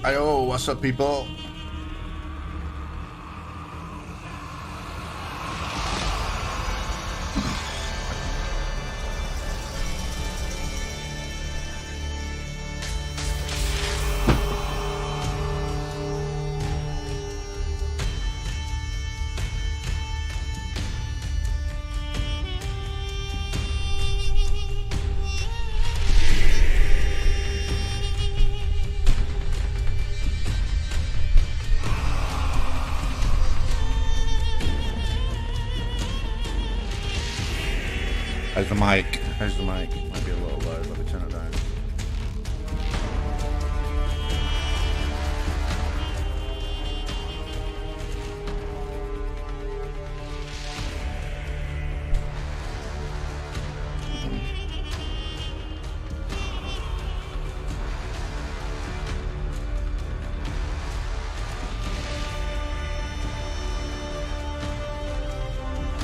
Ayo, what's up, people? How's the mic? How's the mic? Might be a little low. Let me turn it down.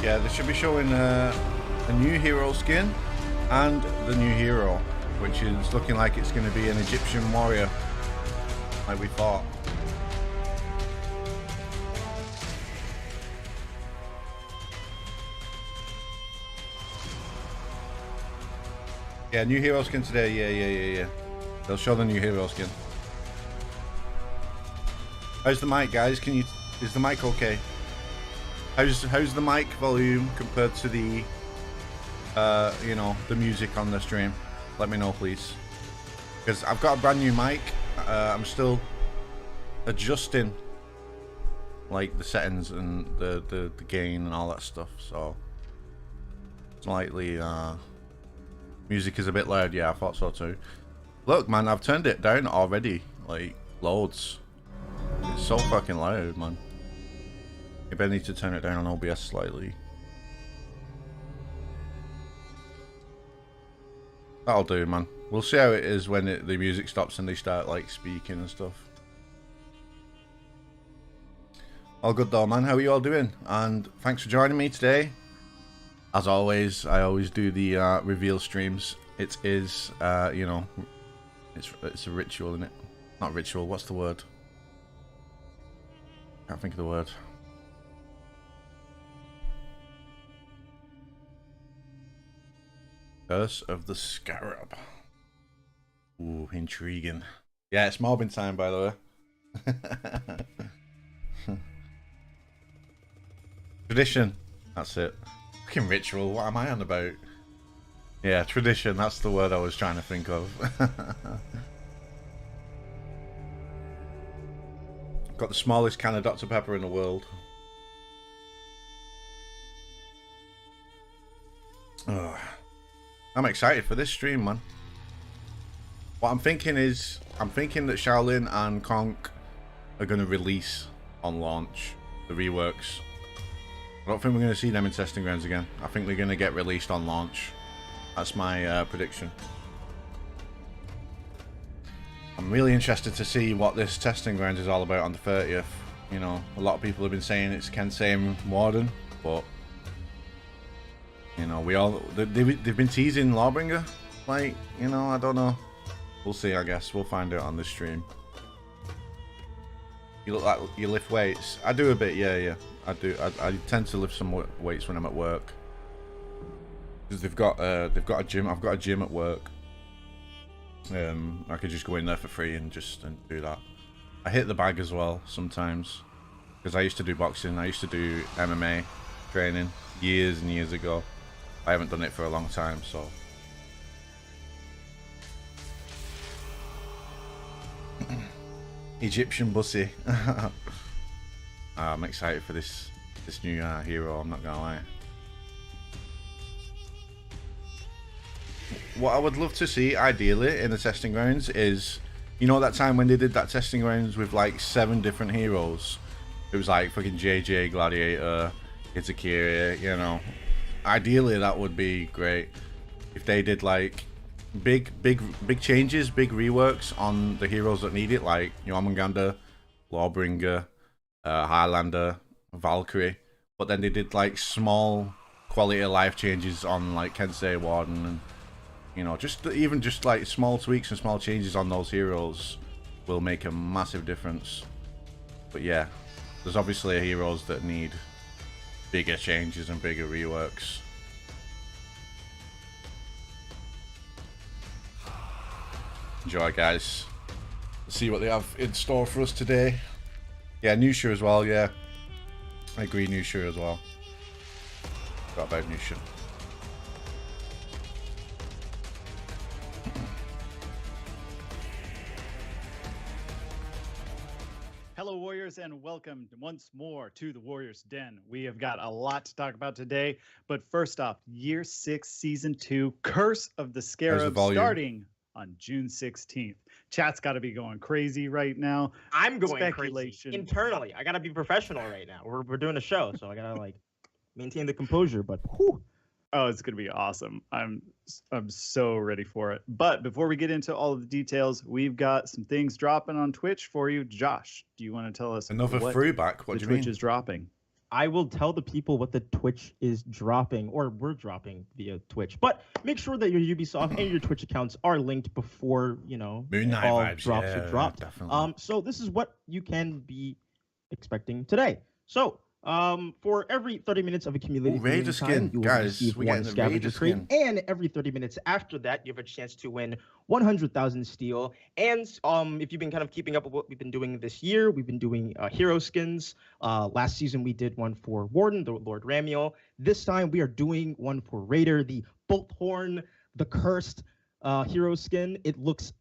Yeah, they should be showing a new hero skin and the new hero, which is looking like it's going to be an Egyptian warrior, like we thought. Yeah, new hero skin today. Yeah. They'll show the new hero skin. How's the mic, guys? Is the mic okay? How's the mic volume compared to the you know, the music on the stream? Let me know, please, because I've got a brand new mic. I'm still adjusting like the settings and the gain and all that stuff, so slightly music is a bit loud. Yeah, I thought so too. Look, man, I've turned it down already, like loads. It's so fucking loud, man. Maybe I need to turn it down on OBS slightly. That'll do, man. We'll see how it is when the music stops and they start like speaking and stuff. All good though, man. How are you all doing? And thanks for joining me today. As always, I always do the reveal streams. It is, you know, it's a ritual, isn't it? Not ritual. What's the word? Can't think of the word. Curse of the Scarab. Ooh, intriguing. Yeah, it's mobbing time, by the way. Tradition. That's it. Fucking ritual. What am I on about? Yeah, tradition. That's the word I was trying to think of. Got the smallest can of Dr. Pepper in the world. Oh. I'm excited for this stream, man. What I'm thinking is, I'm thinking that Shaolin and Conk are going to release on launch the reworks. I don't think we're going to see them in testing grounds again. I think they're going to get released on launch. That's my prediction. I'm really interested to see what this testing grounds is all about on the 30th. You know, a lot of people have been saying it's Kensei and Warden, but you know, they've been teasing Lawbringer, like, you know, I don't know. We'll see, I guess. We'll find out on this stream. You look like you lift weights. I do a bit, yeah. I do. I tend to lift some weights when I'm at work. Because they've got a gym. I've got a gym at work. I could just go in there for free and do that. I hit the bag as well sometimes. Because I used to do boxing. I used to do MMA training years and years ago. I haven't done it for a long time, so Egyptian bussy. I'm excited for this new hero, I'm not gonna lie. What I would love to see ideally in the testing grounds is, you know, that time when they did that testing grounds with like 7 different heroes. It was like fucking JJ, Gladiator, Itakiri, you know. Ideally that would be great if they did like big changes, big reworks on the heroes that need it, like, you know, Jormungandr, Lawbringer, Highlander, Valkyrie, but then they did like small quality of life changes on like Kensei, Warden, and you know, just like small tweaks and small changes on those heroes will make a massive difference. But yeah, there's obviously heroes that need bigger changes and bigger reworks. Enjoy, guys. Let's see what they have in store for us today. Yeah, Nusha as well, yeah. I agree, Nusha as well. Forgot about Nusha. Hello, Warriors, and welcome once more to the Warriors Den. We have got a lot to talk about today, but first off, Year 6, Season 2, Curse of the Scarab, starting on June 16th. Chat's got to be going crazy right now. I'm going crazy internally. I got to be professional right now. We're doing a show, so I got to, like, maintain the composure, but whew. Oh, it's going to be awesome. I'm so ready for it. But before we get into all of the details, we've got some things dropping on Twitch for you. Josh, do you want to tell us another throwback? What do you mean? Twitch is dropping? I will tell the people what the Twitch is dropping, or we're dropping via Twitch. But make sure that your Ubisoft and your Twitch accounts are linked before, you know, Moon Knight all vibes, drops yeah, are dropped. Definitely. So this is what you can be expecting today. So for every 30 minutes of accumulated Raider skin, you will guys, receive one scavenger crate, and every 30 minutes after that, you have a chance to win 100,000 steel. And if you've been kind of keeping up with what we've been doing this year, we've been doing hero skins. Last season, we did one for Warden, the Lord Ramiel. This time, we are doing one for Raider, the Bolthorn, the Cursed hero skin. It looks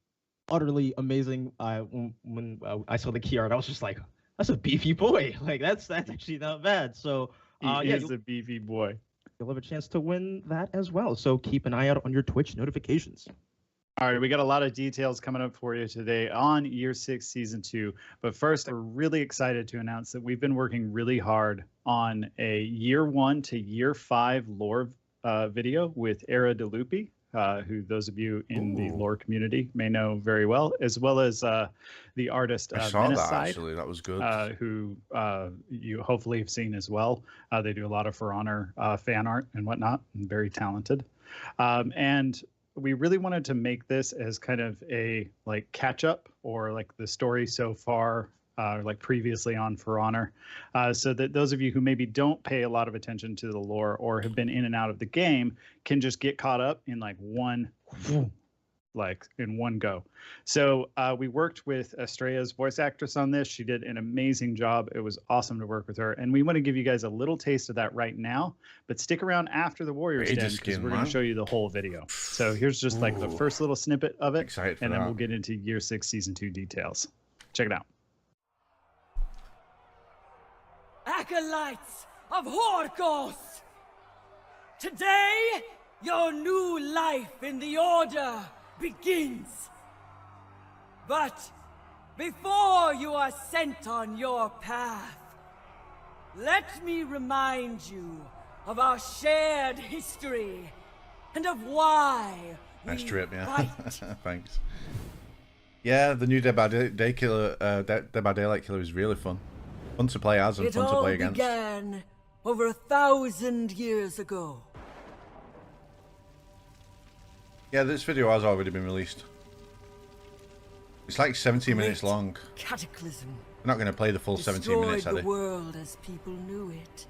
utterly amazing. When I saw the key art, I was just like, that's a beefy boy. Like that's actually not bad. So yeah, he's a beefy boy. You'll have a chance to win that as well. So keep an eye out on your Twitch notifications. All right, we got a lot of details coming up for you today on Year 6, Season 2. But first, we're really excited to announce that we've been working really hard on a Year 1 to Year 5 lore video with Era DeLupi, who those of you in the lore community may know very well, as well as the artist I saw that, Menicide, actually. That was good. who you hopefully have seen as well. They do a lot of For Honor fan art and whatnot, and very talented. And we really wanted to make this as kind of a like catch up, or like the story so far, like previously on For Honor, so that those of you who maybe don't pay a lot of attention to the lore or have been in and out of the game can just get caught up in like one go. So we worked with Estrella's voice actress on this. She did an amazing job. It was awesome to work with her. And we want to give you guys a little taste of that right now, but stick around after the Warriors Den, because we're going to show you the whole video. So here's just like the first little snippet of it. Excited for and then that. we'll get into Year 6, Season 2 details. Check it out. Acolytes of Horkos! Today, your new life in the Order begins. But before you are sent on your path, let me remind you of our shared history and of why Nice we trip, yeah. fight. Thanks. Yeah, the new Dead by Daylight killer is really fun. Fun to play as and fun to play against. It all began over 1,000 years ago. Yeah, this video has already been released. It's like 17 minutes long. Cataclysm. We're not going to play the full 17 minutes, are destroyed they? the world as people knew it.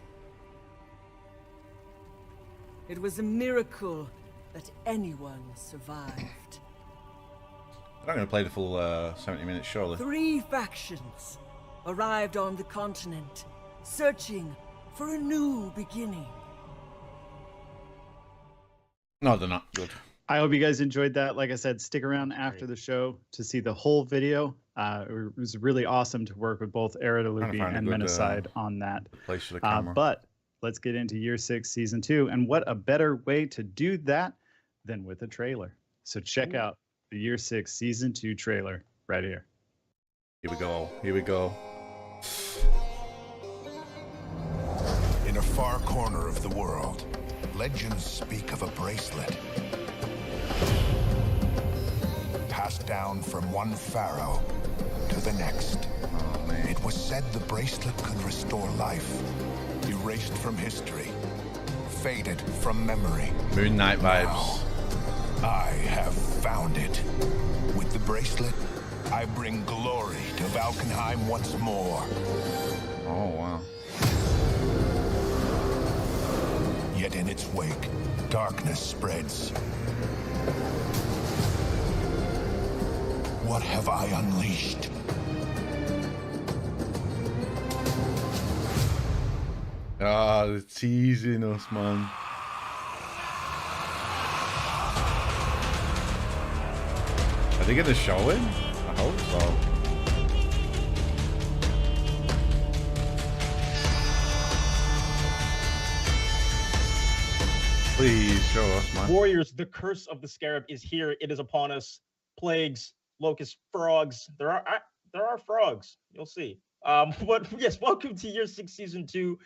It was a miracle that anyone survived. We're not going to play the full 70 minutes, surely. 3 factions arrived on the continent, searching for a new beginning. No, they're not. Good. I hope you guys enjoyed that. Like I said, stick around after the show to see the whole video. It was really awesome to work with both Era DeLupi and Menicide on that. Place for the camera. But let's get into Year 6, Season 2. And what a better way to do that than with a trailer. So check out the Year 6, Season 2 trailer right here. Here we go. Here we go. In a far corner of the world, legends speak of a bracelet passed down from one pharaoh to the next. Oh, man. It was said the bracelet could restore life, erased from history, faded from memory. Moon Knight vibes. Now, I have found it. With the bracelet, I bring glory to Valkenheim once more. Oh, wow. Yet in its wake, darkness spreads. What have I unleashed? Ah, they're teasing us, man. Are they gonna show him? I hope so. Please show us, man. Warriors, the curse of the Scarab is here. It is upon us. Plagues, locusts, frogs. There are frogs. You'll see. But yes, welcome to year 6, season 2.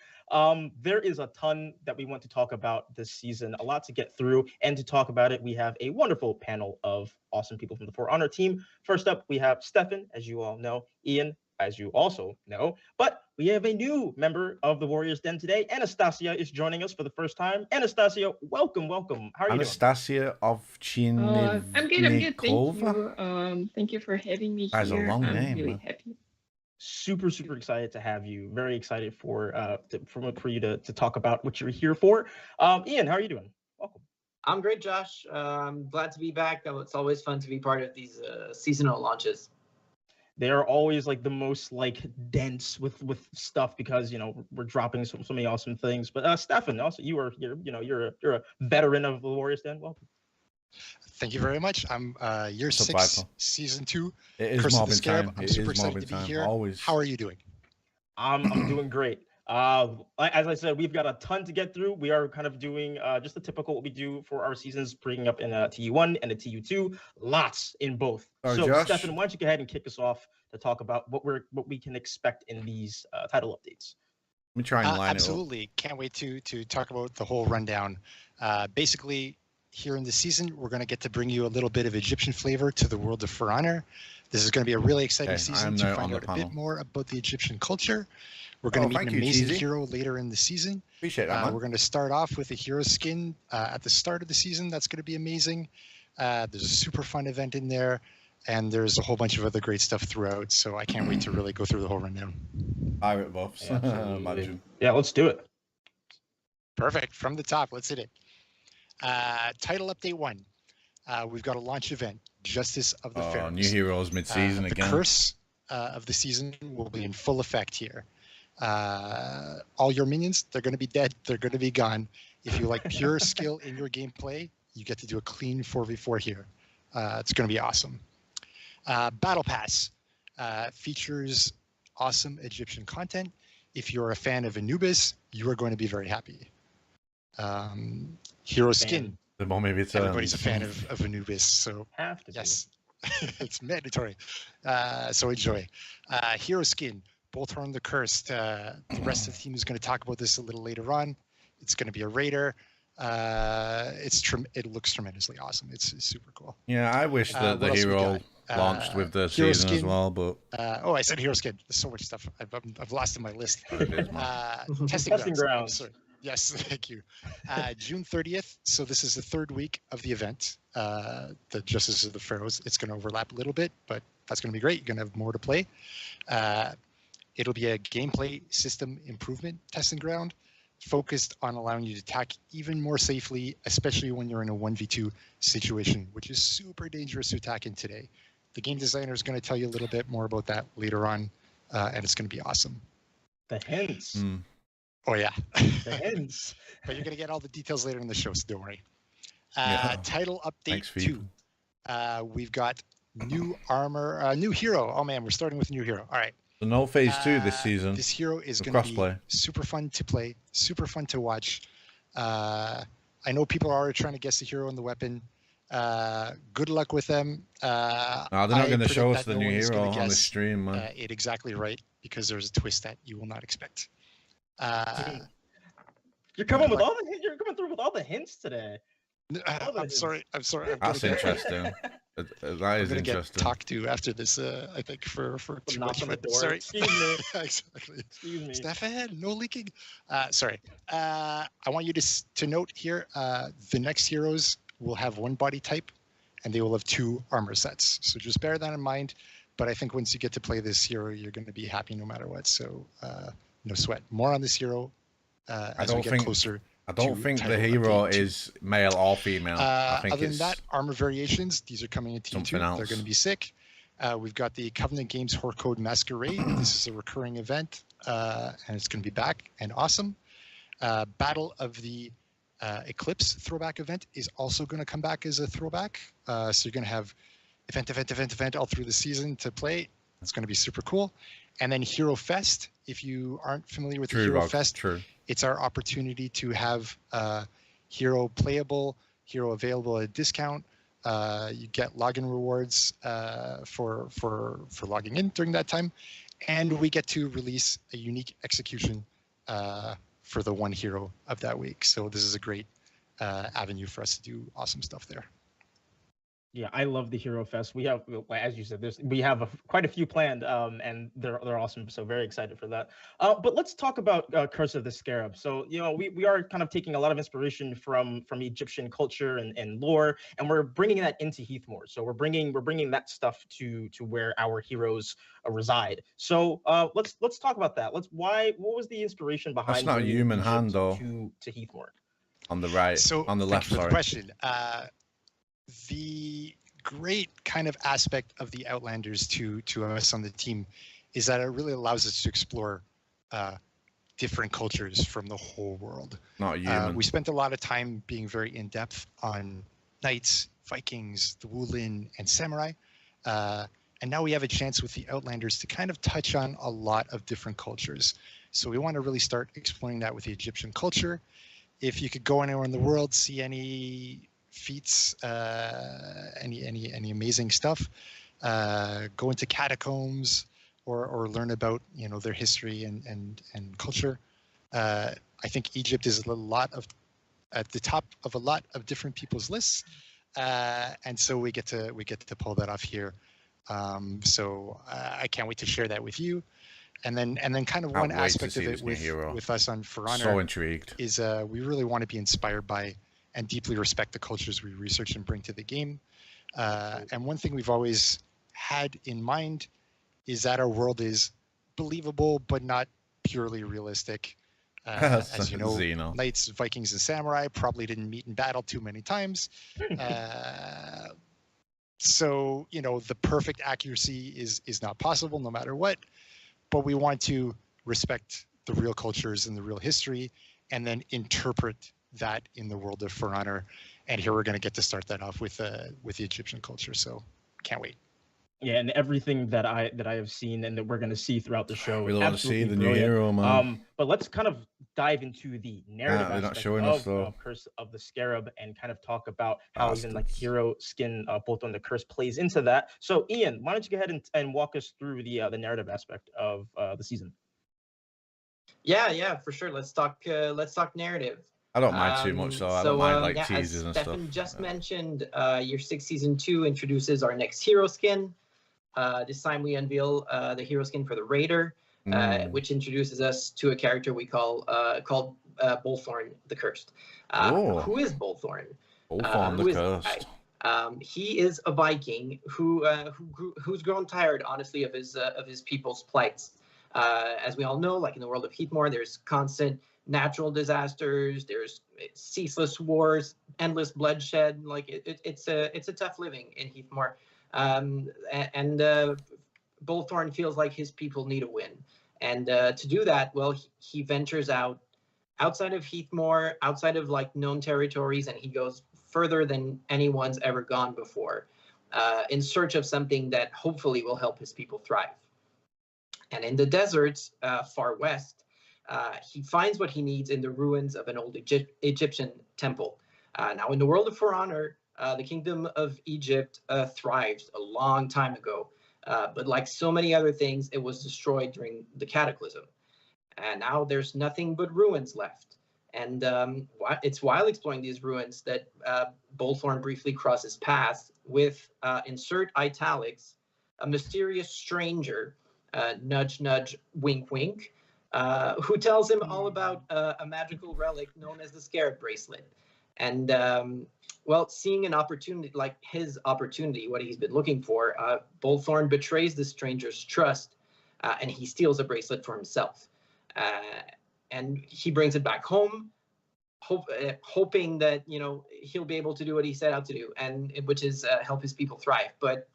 There is a ton that we want to talk about this season, a lot to get through, and to talk about it, we have a wonderful panel of awesome people from the For Honor team. First up, we have Stefan, as you all know, Ian, as you also know, but we have a new member of the Warriors Den today. Anastasia is joining us for the first time. Anastasia, welcome. How are you Anastasia of Chinnikova? I'm good. Thank you. Thank you for having me That's here. a long I'm name. really Man. happy. Super excited to have you. Very excited for you to talk about what you're here for. Ian, how are you doing? Welcome. I'm great, Josh. I'm glad to be back. It's always fun to be part of these seasonal launches. They are always like the most like dense with stuff because we're dropping so many awesome things. But Stefan, also you're a veteran of the Warriors Den. Welcome. Thank you very much. I'm year 6, season 2. It is Curse of the mobbing Scarab. time. I'm It super is excited mobbing to be time. here. Always. How are you doing? I'm doing great. As I said, we've got a ton to get through. We are kind of doing just the typical what we do for our seasons, bringing up in a TU1 and a TU2. Lots in both. So, Josh. Stefan, why don't you go ahead and kick us off to talk about what we can expect in these title updates. Let me try and line absolutely. Can't wait to talk about the whole rundown. Basically, here in the season, we're going to get to bring you a little bit of Egyptian flavor to the world of For Honor. This is going to be a really exciting season to find out a bit more about the Egyptian culture. We're going to meet an amazing hero later in the season. Appreciate that, man. We're going to start off with a hero skin at the start of the season. That's going to be amazing. There's a super fun event in there, and there's a whole bunch of other great stuff throughout. So I can't wait to really go through the whole rundown. Pirate buffs. Imagine. Yeah, let's do it. Perfect. From the top, let's hit it. Title update 1. We've got a launch event, Justice of the Pharaohs. New heroes mid-season again. The curse of the season will be in full effect here. All your minions, they're going to be dead. They're going to be gone. If you like pure skill in your gameplay, you get to do a clean 4v4 here. It's going to be awesome. Battle Pass features awesome Egyptian content. If you're a fan of Anubis, you are going to be very happy. Hero skin. The moment it's everybody's a fan of Anubis, so have to yes, it's mandatory. So enjoy. Hero skin. Bolthorn the Cursed. The rest of the team is going to talk about this a little later on. It's going to be a raider. It looks tremendously awesome. It's super cool. Yeah, I wish that the hero launched with the season skin, as well, but I said hero skin. There's so much stuff I've lost in my list. Testing grounds. Sorry. Yes, thank you. June 30th. So this is the 3rd week of the event. The Justice of the Pharaohs. It's going to overlap a little bit, but that's going to be great. You're going to have more to play. It'll be a gameplay system improvement testing ground focused on allowing you to attack even more safely, especially when you're in a 1v2 situation, which is super dangerous to attack in today. The game designer is going to tell you a little bit more about that later on, and it's going to be awesome. The hints. Oh, yeah. The hints. But you're going to get all the details later in the show, so don't worry. Title update 2. We've got new armor, new hero. Oh, man, we're starting with new hero. All right. So no phase 2 this season. This hero is going to be super fun to play, super fun to watch. I know people are already trying to guess the hero and the weapon. Good luck with them. No, they're not going to show us the new hero on the stream, man. It exactly right, because there's a twist that you will not expect. You're coming through with all the hints today. I'm sorry. That's interesting. That is interesting. Talked to after this, I think for too much. Sorry. Excuse me. Exactly. Excuse me. Stefan, no leaking. Sorry. I want you to note here, the next heroes will have 1 body type, and they will have 2 armor sets. So just bear that in mind. But I think once you get to play this hero, you're going to be happy no matter what. So no sweat. More on this hero as we get closer. I don't think the hero is male or female. I think other than it's that, armor variations, these are coming into T2. They're going to be sick. We've got the Covenant Games Horde Code Masquerade. This is a recurring event, and it's going to be back and awesome. Battle of the Eclipse throwback event is also going to come back as a throwback. So you're going to have event all through the season to play. It's going to be super cool. And then Hero Fest. If you aren't familiar with Hero Fest, it's our opportunity to have hero playable, hero available at a discount. You get login rewards for logging in during that time, and we get to release a unique execution for the one hero of that week. So this is a great avenue for us to do awesome stuff there. Yeah, I love the Hero Fest. We have, as you said, we have quite a few planned, and they're awesome. So very excited for that. But let's talk about Curse of the Scarab. So we are kind of taking a lot of inspiration from Egyptian culture and lore, and we're bringing that into Heathmoor. So we're bringing that stuff to where our heroes reside. So let's talk about that. What was the inspiration behind? That's not a human hand though. To Heathmoor. On the right. So on the left. Thank you for sorry. the question. The great kind of aspect of the Outlanders to us on the team is that it really allows us to explore different cultures from the whole world. Not human. We spent a lot of time being very in depth on knights, Vikings, the Wulin, and samurai, and now we have a chance with the Outlanders to kind of touch on a lot of different cultures. So we want to really start exploring that with the Egyptian culture. If you could go anywhere in the world, see any feats, any amazing stuff, go into catacombs or learn about their history and culture. I think Egypt is at the top of a lot of different people's lists, and so we get to pull that off here. So I can't wait to share that with you. And then kind of one aspect of it with us on For Honor, so intrigued, is we really want to be inspired by and deeply respect the cultures we research and bring to the game. And one thing we've always had in mind is that our world is believable, but not purely realistic. As you know, knights, Vikings, and samurai probably didn't meet in battle too many times. So, the perfect accuracy is not possible no matter what, but we want to respect the real cultures and the real history and then interpret that in the world of For Honor. And here we're going to get to start that off with the Egyptian culture. So can't wait. Yeah, and everything that I have seen and that we're going to see throughout the show. We want to see the new hero, man. But let's kind of dive into the narrative aspect of Curse of the Scarab and kind of talk about how even like hero skin Bolthorn the Curse plays into that. So Ian, why don't you go ahead and walk us through the narrative aspect of the season? Yeah, for sure. Let's talk narrative. I don't mind too much, though. I don't mind teasers and stuff. Stefan just mentioned, your Season 2 introduces our next hero skin. This time we unveil the hero skin for the Raider, which introduces us to a character we called Bolthorn the Cursed. Who is Bolthorn? Bolthorn the Cursed. He is a Viking who's grown tired, honestly, of his people's plights. As we all know, like in the world of Heathmoor, there's constant natural disasters, there's ceaseless wars, endless bloodshed. Like it's a tough living in Heathmoor, and Bolthorn feels like his people need a win, and to do that, well, he ventures outside of Heathmoor, outside of like known territories, and he goes further than anyone's ever gone before, in search of something that hopefully will help his people thrive. And in the deserts far west, he finds what he needs in the ruins of an old Egyptian temple. Now, in the world of For Honor, the Kingdom of Egypt thrived a long time ago. But like so many other things, it was destroyed during the Cataclysm. And now there's nothing but ruins left. And it's while exploring these ruins that Bolthorn briefly crosses paths with, insert italics, a mysterious stranger, nudge, nudge, wink, wink, who tells him all about a magical relic known as the Scarab bracelet. And well, seeing an opportunity, like his opportunity, what he's been looking for, Bolthorn betrays the stranger's trust, and he steals a bracelet for himself. And he brings it back home, hoping that, you know, he'll be able to do what he set out to do, and which is help his people thrive. But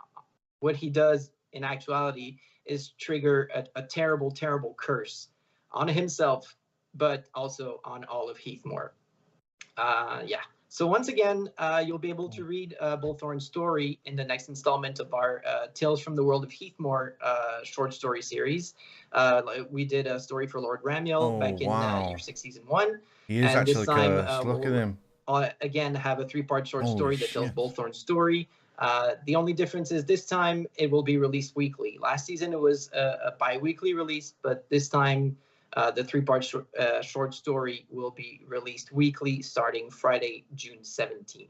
what he does in actuality is trigger a terrible, terrible curse on himself, but also on all of Heathmore. Yeah. So once again, you'll be able to read Bolthorn's story in the next installment of our Tales from the World of Heathmore short story series. We did a story for Lord Ramiel back in Year 6, Season 1. He is and actually this time, cursed. Look at him. Again, have a 3-part short Holy story that tells shit. Bolthorn's story. The only difference is this time it will be released weekly. Last season it was a bi-weekly release, but this time the 3-part short story will be released weekly starting Friday, June 17th.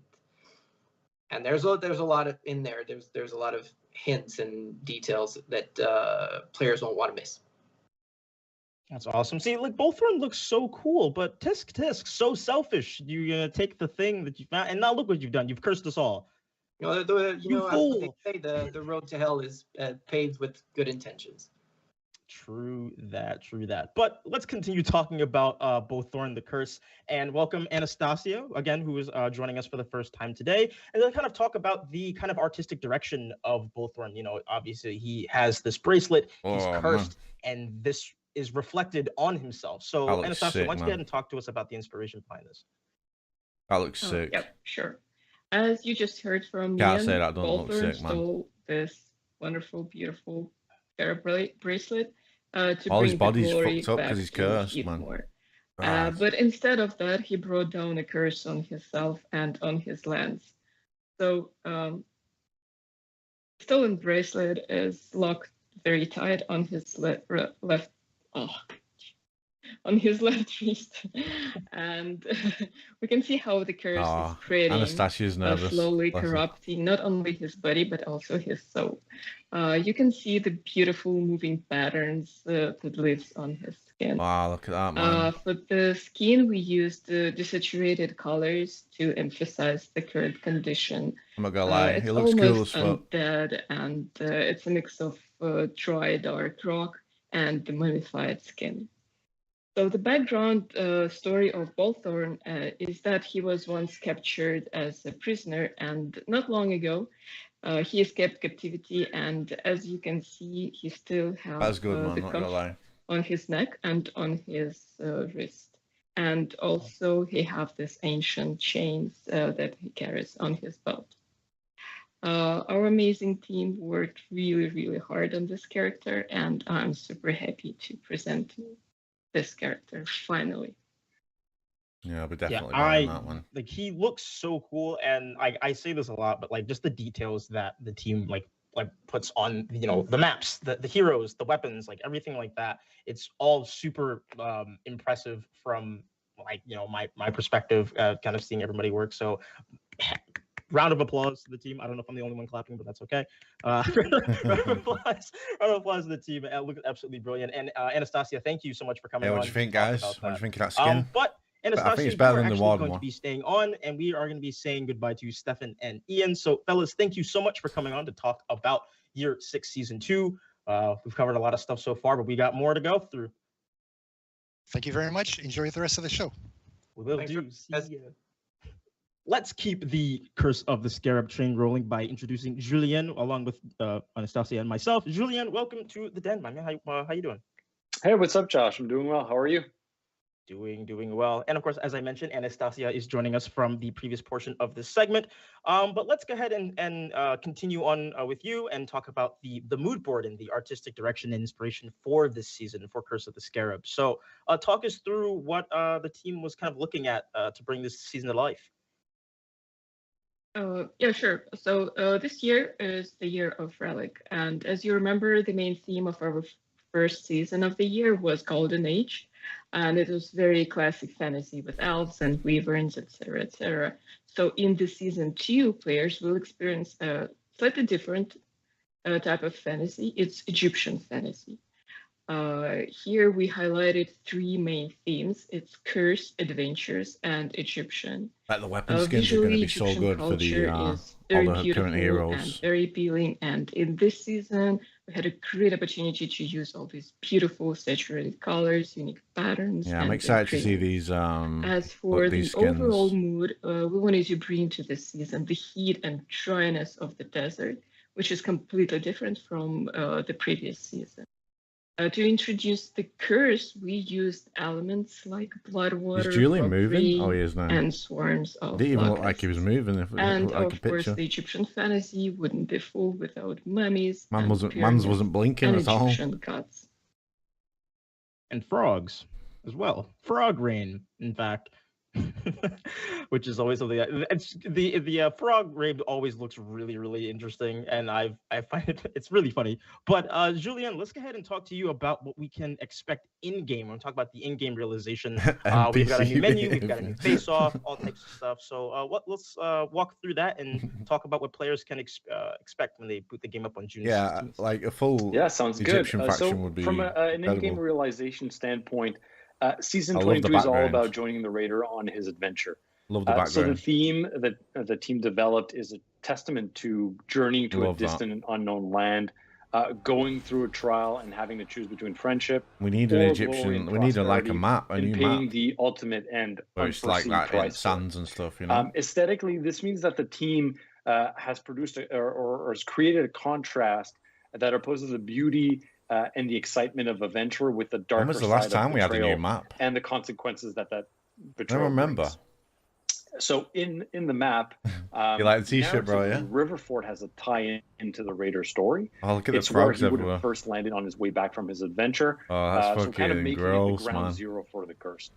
And there's a lot of in there. There's a lot of hints and details that players won't want to miss. That's awesome. See, like Bolthorn looks so cool, but Tisk, so selfish. You take the thing that you found, and now look what you've done. You've cursed us all. You know, as they say, the road to hell is paved with good intentions. True that. But let's continue talking about Bolthorn the Curse, and welcome Anastasia again, who is joining us for the first time today, and then kind of talk about the kind of artistic direction of Bolthorn. You know, obviously he has this bracelet, he's cursed, and this is reflected on himself. So Anastasia, why don't you go ahead and talk to us about the inspiration behind this? That looks sick. Yep, sure. As you just heard from Can't Ian, say that don't look Bolthorn sick, man. stole this wonderful, beautiful Scarab bracelet to All bring his body's the glory fucked up back because he's to cursed, man. Heathmore. But instead of that, he brought down a curse on himself and on his lands. So stolen bracelet is locked very tight on his left wrist, and we can see how the curse is spreading, Anastasia's nervous. slowly corrupting not only his body but also his soul. You can see the beautiful moving patterns that lives on his skin. Wow, look at that, man. For the skin, we used desaturated colors to emphasize the current condition. I'm not gonna lie, It's he looks cool as almost fuck. undead, and it's a mix of dry dark rock and the mummified skin. So the background story of Bolthorn is that he was once captured as a prisoner, and not long ago he escaped captivity. And as you can see, he still has the cuff on his neck and on his wrist. And also he has this ancient chains that he carries on his belt. Our amazing team worked really, really hard on this character, and I'm super happy to present this character finally. Yeah, I'll be definitely buying that one. Like, he looks so cool, and I say this a lot, but like just the details that the team like puts on, you know, the maps, the heroes, the weapons, like everything like that. It's all super impressive from like, you know, my perspective, kind of seeing everybody work. So round of applause to the team. I don't know if I'm the only one clapping, but that's okay. Round of applause to the team. It looked absolutely brilliant. And Anastasia, thank you so much for coming on. What do you think, guys? What do you think of that skin? But Anastasia, I think it's better than the wild going to be staying on, and we are going to be saying goodbye to Stefan and Ian. So, fellas, thank you so much for coming on to talk about Year 6, Season 2. We've covered a lot of stuff so far, but we got more to go through. Thank you very much. Enjoy the rest of the show. We will do. Let's keep the Curse of the Scarab train rolling by introducing Julien, along with Anastasia and myself. Julien, welcome to the den, my man. How you doing? Hey, what's up, Josh? I'm doing well. How are you? Doing well. And of course, as I mentioned, Anastasia is joining us from the previous portion of this segment. But let's go ahead and continue on with you and talk about the mood board and the artistic direction and inspiration for this season for Curse of the Scarab. So talk us through what the team was kind of looking at to bring this season to life. Yeah, sure. So this year is the year of Relic. And as you remember, the main theme of our first season of the year was Golden Age. And it was very classic fantasy with elves and wyverns, etc., etc. So in the season 2, players will experience a slightly different type of fantasy. It's Egyptian fantasy. Here we highlighted 3 main themes. It's curse, adventures, and Egyptian. Like the weapon skins are going to be so Egyptian good for the culture is all very the beautiful current and heroes. very appealing. And in this season, we had a great opportunity to use all these beautiful saturated colors, unique patterns. Yeah, I'm excited to see these. As for the skins. overall mood, we wanted to bring to this season the heat and dryness of the desert, which is completely different from the previous season. To introduce the curse, we used elements like blood water, Is Julian moving? Oh, he is now. and swarms of It didn't even look like he was moving. If it and looked like of a picture. course, the Egyptian fantasy wouldn't be full without mummies. Mans pyramids wasn't blinking and at all. Egyptian gods. And frogs as well. Frog rain, in fact. Which is always something. It's the frog raid always looks really interesting, and I find it's really funny. But Julien, let's go ahead and talk to you about what we can expect in game. We're gonna talk about the in game realization. We've got a new menu, we've got a new face off, all types of stuff. So let's walk through that and talk about what players can expect when they boot the game up on June 16th. Like a full sounds Egyptian good. faction So would be from an in-game incredible. realization standpoint, Season I love the 22 is all background. about joining the raider on his adventure. Love the So the background. theme that the team developed is a testament to journeying to a Love that. distant and unknown land, going through a trial and having to choose between friendship. We need an or Egyptian. glory and We need like a prosperity, map, a and new paying map. the ultimate and Where it's like unforeseen that in price for it. sands and stuff, you know. Aesthetically, this means that the team has produced or has created a contrast that opposes the beauty and the excitement of adventure with the darker When was the last side time of we had a new betrayal map? and the consequences that I betrayal don't remember. brings. So in the map, You like the t-shirt, bro, yeah? Riverfort has a tie-in into the Raider story. Oh, look at the It's where frogs he would everywhere. have first landed on his way back from his adventure. Oh, that's so kind of fucking making gross, it the ground man. zero for the curse.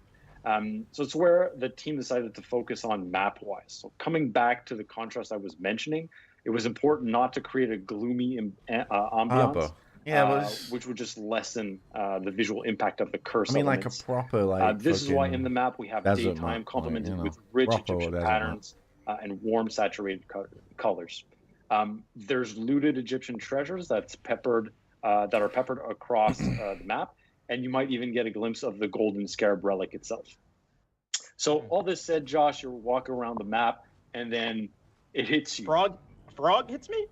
So it's where the team decided to focus on map-wise. So coming back to the contrast I was mentioning, it was important not to create a gloomy ambiance. Harbour. Yeah, which would just lessen the visual impact of the curse. I mean, like a elements. proper like. This is why in fucking the map we have desert daytime map, complemented like, you know, with rich proper Egyptian desert map. patterns and warm saturated colors. There's looted Egyptian treasures that are peppered across the map, and you might even get a glimpse of the golden scarab relic itself. So all this said, Josh, you're walking around the map, and then it hits you. Frog hits me?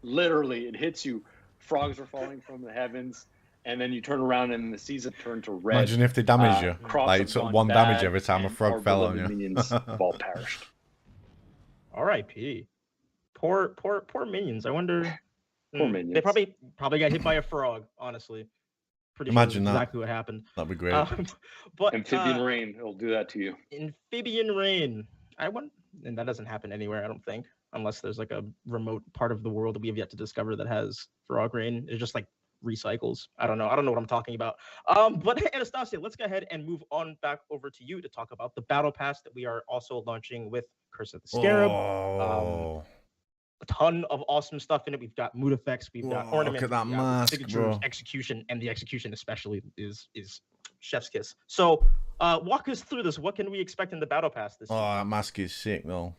Literally, it hits you. Frogs are falling from the heavens, and then you turn around and the seas have turned to red. Imagine if they damage you. Crops Like have so gone one damage bad, every time a and frog our fell on beloved you. Minions have all perished. R.I.P. Poor minions. I wonder. Poor minions. They probably got hit by a frog. Honestly, pretty Imagine sure that. that's exactly what happened. That'd be great. But Amphibian rain, it'll do that to you. Amphibian rain. And that doesn't happen anywhere, I don't think, unless there's like a remote part of the world that we have yet to discover that has frog rain. It's just like recycles. I don't know what I'm talking about. But Anastasia, let's go ahead and move on back over to you to talk about the battle pass that we are also launching with Curse of the Scarab. Oh. A ton of awesome stuff in it. We've got mood effects, we've got ornaments, look at that we've got mask, signatures, bro. execution, and the execution especially is chef's kiss. So walk us through this. What can we expect in the battle pass this Oh, season? that mask is sick though.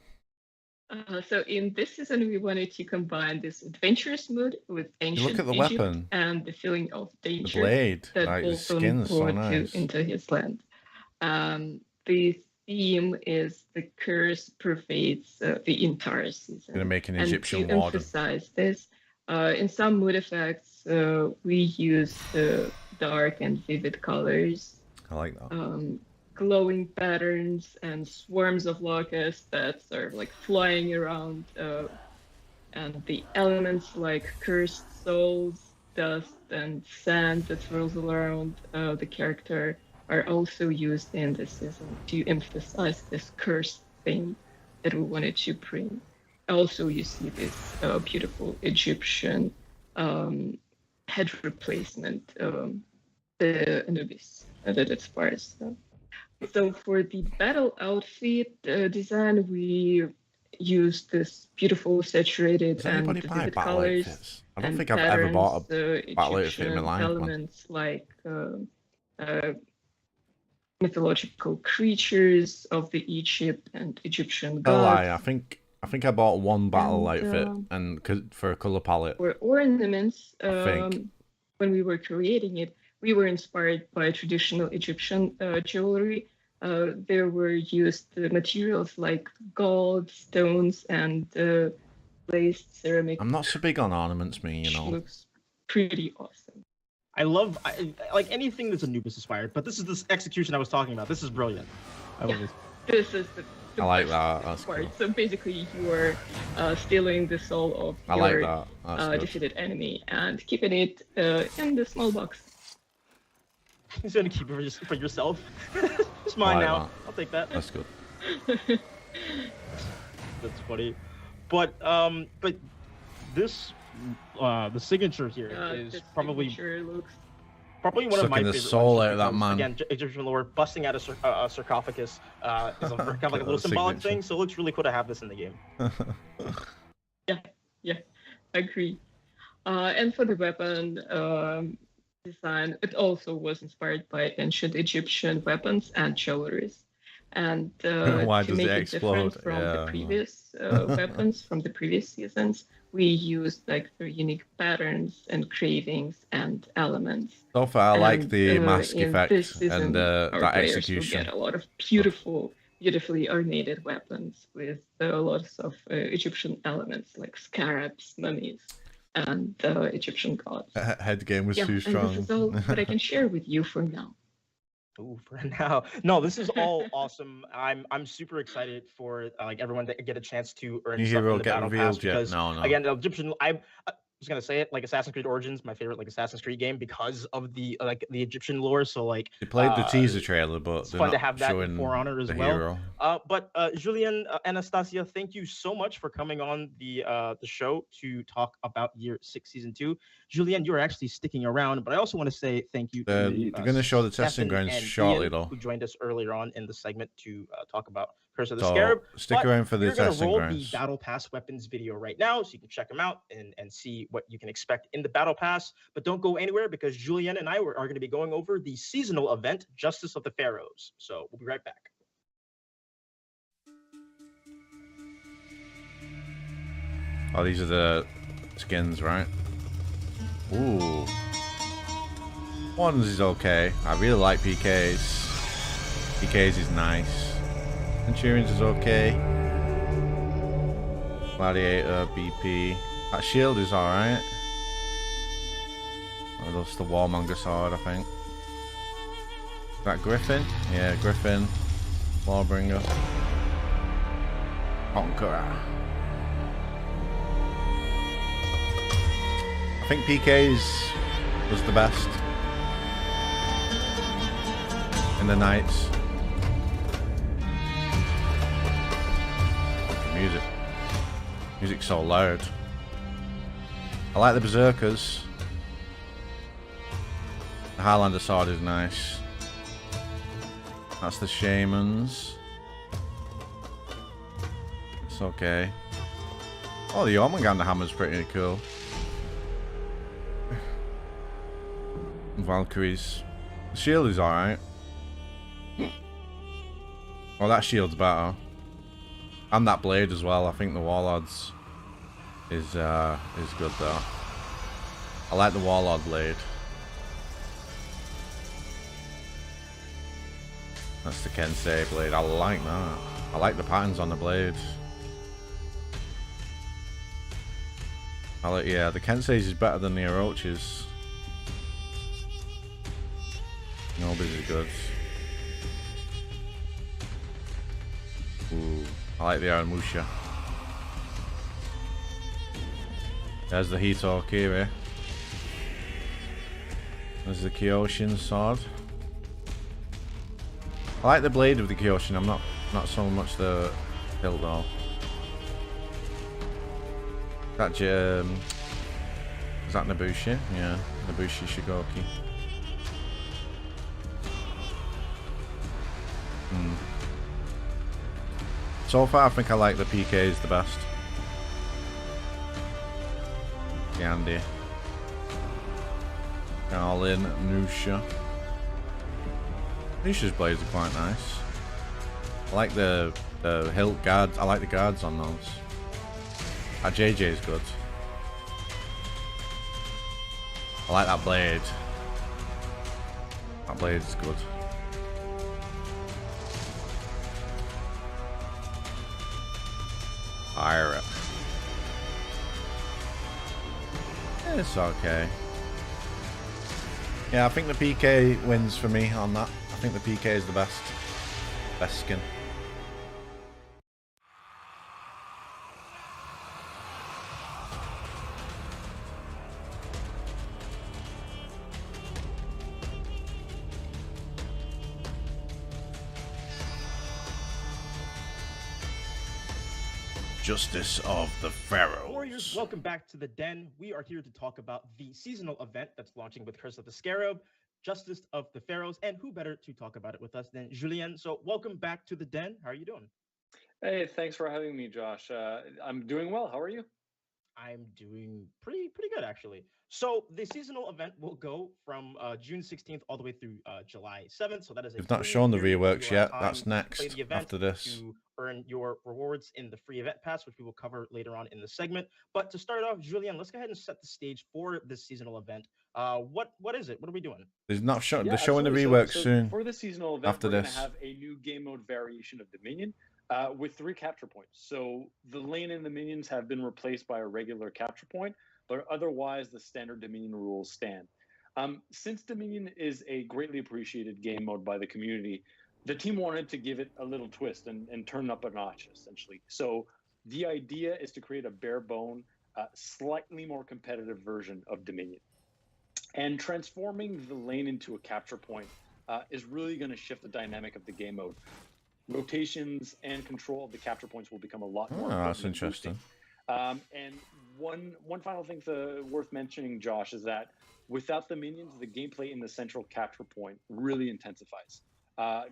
So in this season, we wanted to combine this adventurous mood with ancient Look at the Egypt weapon. and the feeling of The danger blade. that Like the Bolthorn skin's so brought nice. into his land. The theme is the curse pervades the entire season. Gonna make an And Egyptian to warden. emphasize this, in some mood effects, we use dark and vivid colors, I like that. glowing patterns, and swarms of locusts that are like flying around, and the elements like cursed souls, dust, and sand that swirls around the character are also used in this season to emphasize this cursed theme that we wanted to bring. Also, you see this beautiful Egyptian head replacement, the Anubis, that inspires. So for the battle outfit design, we used this beautiful saturated Does and anybody buy vivid battle colors. outfits? I don't and think I've ever bought a patterns, battle outfit in my Egyptian life, man. elements like mythological creatures of the Egypt and Egyptian No gods. lie, I think I bought one battle And, outfit and for a color palette. For ornaments, think. when we were creating it, we were inspired by traditional Egyptian jewelry. There were used materials like gold, stones, and glazed ceramic. I'm not so big on ornaments, me, you know. Looks pretty awesome. I like anything that's Anubis inspired, but this is this execution I was talking about. This is brilliant. I love this. This is the I like that. That's part. cool. So basically, you are stealing the soul of your defeated enemy and keeping it in the small box. He's gonna keep it for yourself. It's mine now. That. I'll take that. That's good. That's funny, but this the signature here is probably one of my favorite. The soul out of that man. Again, Egyptian lore, busting out a sarcophagus is a, kind of like a little symbolic thing. So it looks really cool to have this in the game. Yeah, agree. And for the weapon design, it also was inspired by ancient Egyptian weapons and jewelries. And why to does make it it explode? different from the previous weapons from the previous seasons, we used like the unique patterns and cravings and elements. So far, I like the mask in effect this season, and our that players execution. will get a lot of beautifully ornated weapons with lots of Egyptian elements like scarabs, mummies, and Egyptian gods. Head game was too And strong. this is all that I can share with you for now. Ooh, for now. No, this is all awesome. I'm super excited for like everyone to get a chance to earn New stuff hero in the get battle revealed pass yet? because No. again, Egyptian. I was gonna say it like Assassin's Creed Origins, my favorite like Assassin's Creed game because of the the Egyptian lore. So like They played the teaser trailer, but it's they're fun not to have that showing in For Honor as the well. hero. But Julien, Anastasia, thank you so much for coming on the show to talk about Year 6 Season 2. Julien, you're actually sticking around, but I also want to say thank you They're to going to show the testing Stefan grounds and shortly, Ian, though. who joined us earlier on in the segment to talk about Curse of the So Scarab. stick But around for the we're gonna testing roll grounds. the Battle Pass weapons video right now, so you can check them out and see what you can expect in the Battle Pass. But don't go anywhere because Julien and I are going to be going over the seasonal event, Justice of the Pharaohs. So we'll be right back. Oh, these are the skins, right? Ooh. Ones is okay. I really like PKs. PKs is nice. Centurions is okay. Gladiator, BP. That shield is alright. Oh, that's the Warmonger sword, I think. Is that Griffin? Yeah, Griffin. Lawbringer. Conqueror. I think PK's was the best in the Knights. Music. Music's so loud. I like the Berserkers. The Highlander sword is nice. That's the Shamans. It's okay. Oh, the Jormungandr hammer's pretty cool. Valkyries. The shield is alright. Oh, that shield's better. And that blade as well. I think the Warlord's is good though. I like the Warlord blade. That's the Kensei blade. I like that. I like the patterns on the blade. Yeah, the Kensei's is better than the Orochis. Nobody's is good. Ooh, I like the Aramusha. There's the Hito Kiri. There's the Kyoshin sword. I like the blade of the Kyoshin. I'm not so much the hilt though. That is that Nabushi? Yeah, Nabushi Shigoki. So far, I think I like the PKs the best. Gandhi. Shaolin, Nusha. Nusha's blades are quite nice. I like the hilt guards. I like the guards on those. JJ is good. I like that blade. That blade's good. Fire it. It's okay. Yeah, I think the PK wins for me on that. I think the PK is the best skin. Justice of the Pharaohs. Warriors, welcome back to the Den. We are here to talk about the seasonal event that's launching with Curse of the Scarab, Justice of the Pharaohs, and who better to talk about it with us than Julien. So welcome back to the Den. How are you doing? Hey, thanks for having me, Josh. I'm doing well. How are you? I'm doing pretty good, actually. So the seasonal event will go from June 16th all the way through July 7th. So that is a We've not shown the period reworks you will have yet. time That's to next play the event after this. to earn your rewards in the free event pass, which we will cover later on in the segment. But to start off, Julien, let's go ahead and set the stage for this seasonal event. What is it? What are we doing? There's not show, Yeah, they're showing the absolutely. reworks soon. For the seasonal event, after we're this. going to have a new game mode variation of Dominion with 3 capture points. So the lane and the minions have been replaced by a regular capture point, but otherwise the standard Dominion rules stand. Since Dominion is a greatly appreciated game mode by the community, the team wanted to give it a little twist and turn up a notch, essentially. So the idea is to create a bare bone, slightly more competitive version of Dominion. And transforming the lane into a capture point is really going to shift the dynamic of the game mode. Rotations and control of the capture points will become a lot more. That's interesting. And one final thing worth mentioning, Josh, is that without the minions, the gameplay in the central capture point really intensifies.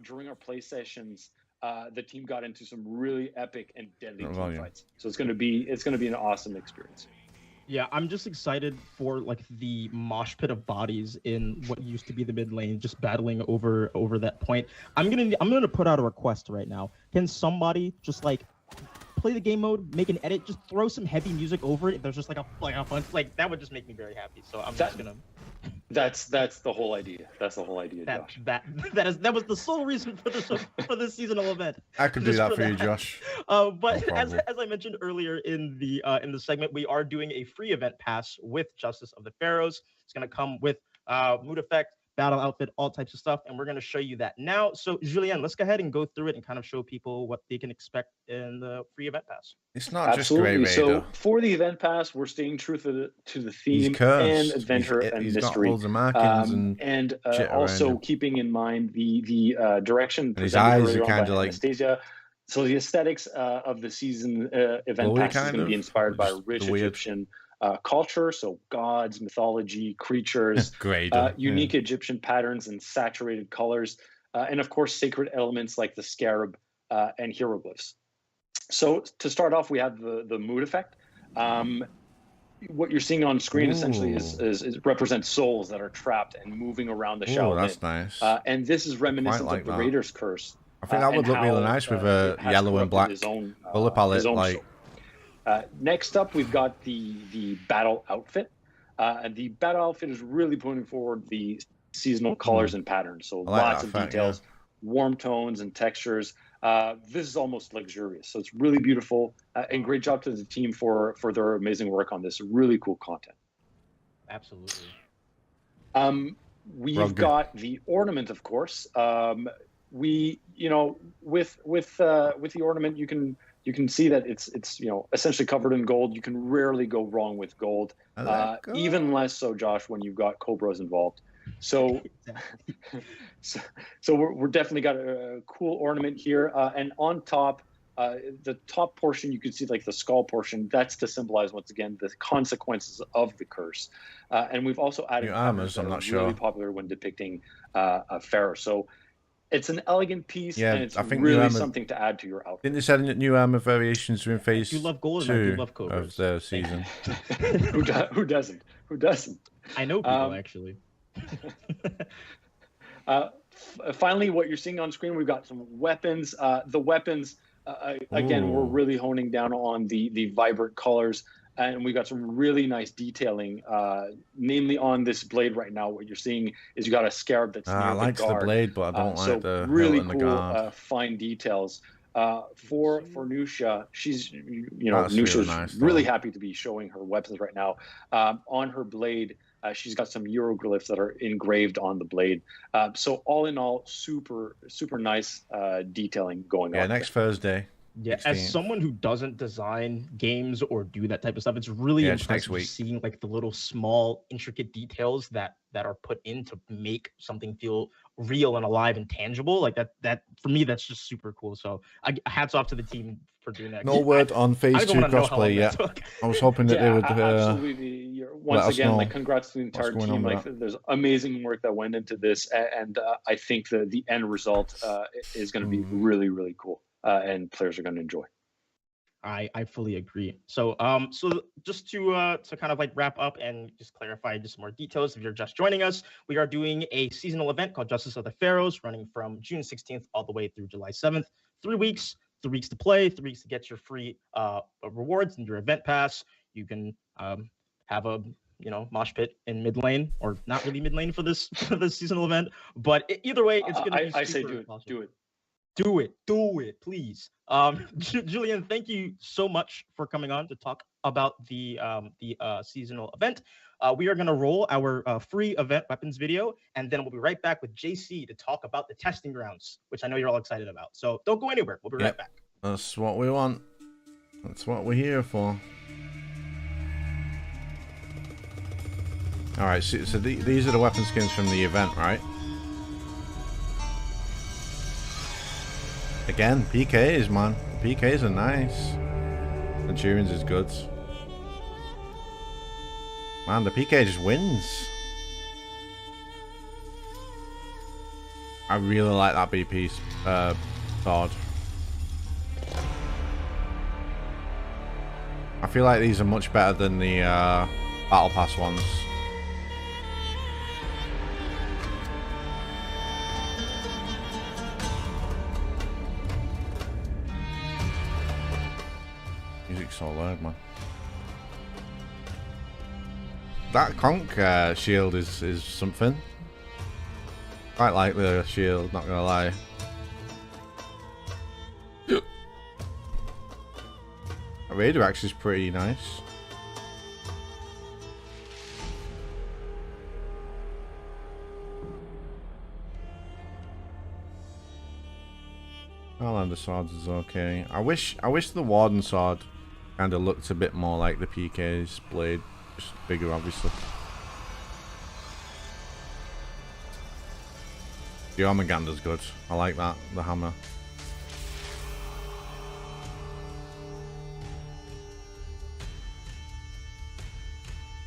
During our play sessions, the team got into some really epic and deadly team fights. So it's going to be an awesome experience. Yeah, I'm just excited for like the mosh pit of bodies in what used to be the mid lane, just battling over that point. I'm gonna put out a request right now. Can somebody just like play the game mode, make an edit, just throw some heavy music over it? There's just like a bunch, like that would just make me very happy. So I'm just gonna. That's the whole idea. That's the whole idea, Josh. That was the sole reason for this seasonal event. I could do that for you, Josh. But as I mentioned earlier in the segment, we are doing a free event pass with Justice of the Pharaohs. It's gonna come with mood effect, battle outfit, all types of stuff, and we're going to show you that now. So Julien, let's go ahead and go through it and kind of show people what they can expect in the free event pass. It's not just Grey Raider. So for the event pass, we're staying true to the theme and adventure and he's mystery, got loads of markings and also keeping in mind the direction. And his eyes are kind of like Anastasia. So the aesthetics of the season event pass is going to be inspired by rich Egyptian culture, so gods, mythology, creatures, unique Egyptian patterns and saturated colors, and of course sacred elements like the scarab and hieroglyphs. So to start off, we have the mood effect. What you're seeing on screen essentially is represents souls that are trapped and moving around the Shaolin. That's nice. And this is reminiscent of the Raider's curse. I think that would look really nice with a yellow and black color palette. Next up, we've got the battle outfit. And the battle outfit is really putting forward the seasonal colors and patterns. So lots of details, warm tones and textures. This is almost luxurious. So it's really beautiful. And great job to the team for their amazing work on this. Really cool content. Absolutely. We've got the ornament, of course. With the ornament, you can see that it's essentially covered in gold. You can rarely go wrong with gold. Even less so, Josh, when you've got Cobras involved. So, so we're definitely got a cool ornament here. And on top, the top portion, you can see like the skull portion. That's to symbolize once again the consequences of the curse. And we've also added armors. I'm not sure. Really popular when depicting a pharaoh. So. It's an elegant piece, and it's really something to add to your outfit. Didn't they say new armor variations are in phase 2 love of the season? Who doesn't? Who doesn't? I know people, actually. Finally, what you're seeing on screen, we've got some weapons. The weapons, again, we're really honing down on the vibrant colors. and we got some really nice detailing, namely on this blade right now. What you're seeing is you got a scarab that's near I the like the guard. blade, but I don't So like the really hilt and the cool, guard. fine details. For Nusha, she's That's Nusha's really nice, really though. happy to be showing her weapons right now. On her blade, she's got some hieroglyphs that are engraved on the blade. So all in all, super nice detailing going on. Yeah, next Thursday. Yeah, as 16th. someone who doesn't design games or do that type of stuff, it's really Yeah, it's next impressive week. seeing like the little small intricate details that are put in to make something feel real and alive and tangible. Like that for me, that's just super cool. So hats off to the team for doing that. No word on Phase 2 crossplay yet. I was hoping that they would absolutely. Once us again, know like congrats to the entire what's going team. on Like with there's amazing work that went into this, and I think the end result is going to be really cool, and players are going to enjoy. I fully agree. So so just to kind of like wrap up and just clarify just more details, if you're just joining us, we are doing a seasonal event called Justice of the Pharaohs, running from June 16th all the way through July 7th. 3 weeks, 3 weeks to play, 3 weeks to get your free rewards and your event pass. You can have a mosh pit in mid lane, or not really mid lane for this seasonal event, but either way, it's gonna be I say super do it. Do it, please. Julian, thank you so much for coming on to talk about the seasonal event. We are going to roll our free event weapons video, and then we'll be right back with JC to talk about the testing grounds, which I know you're all excited about. So don't go anywhere. We'll be right back. That's what we want. That's what we're here for. All right, so these are the weapon skins from the event, right? Again, PKs, man. PKs are nice. Centurions is good. Man, the PK just wins. I really like that BP sword. I feel like these are much better than the Battle Pass ones. Music's so loud, man. That Conqueror shield is something. Quite like the shield, not gonna lie. The Raider Axe is pretty nice. Highlander swords is okay. I wish the Warden sword kind of looked a bit more like the PK's blade, just bigger, obviously. The Jormungandr's good. I like that. The hammer.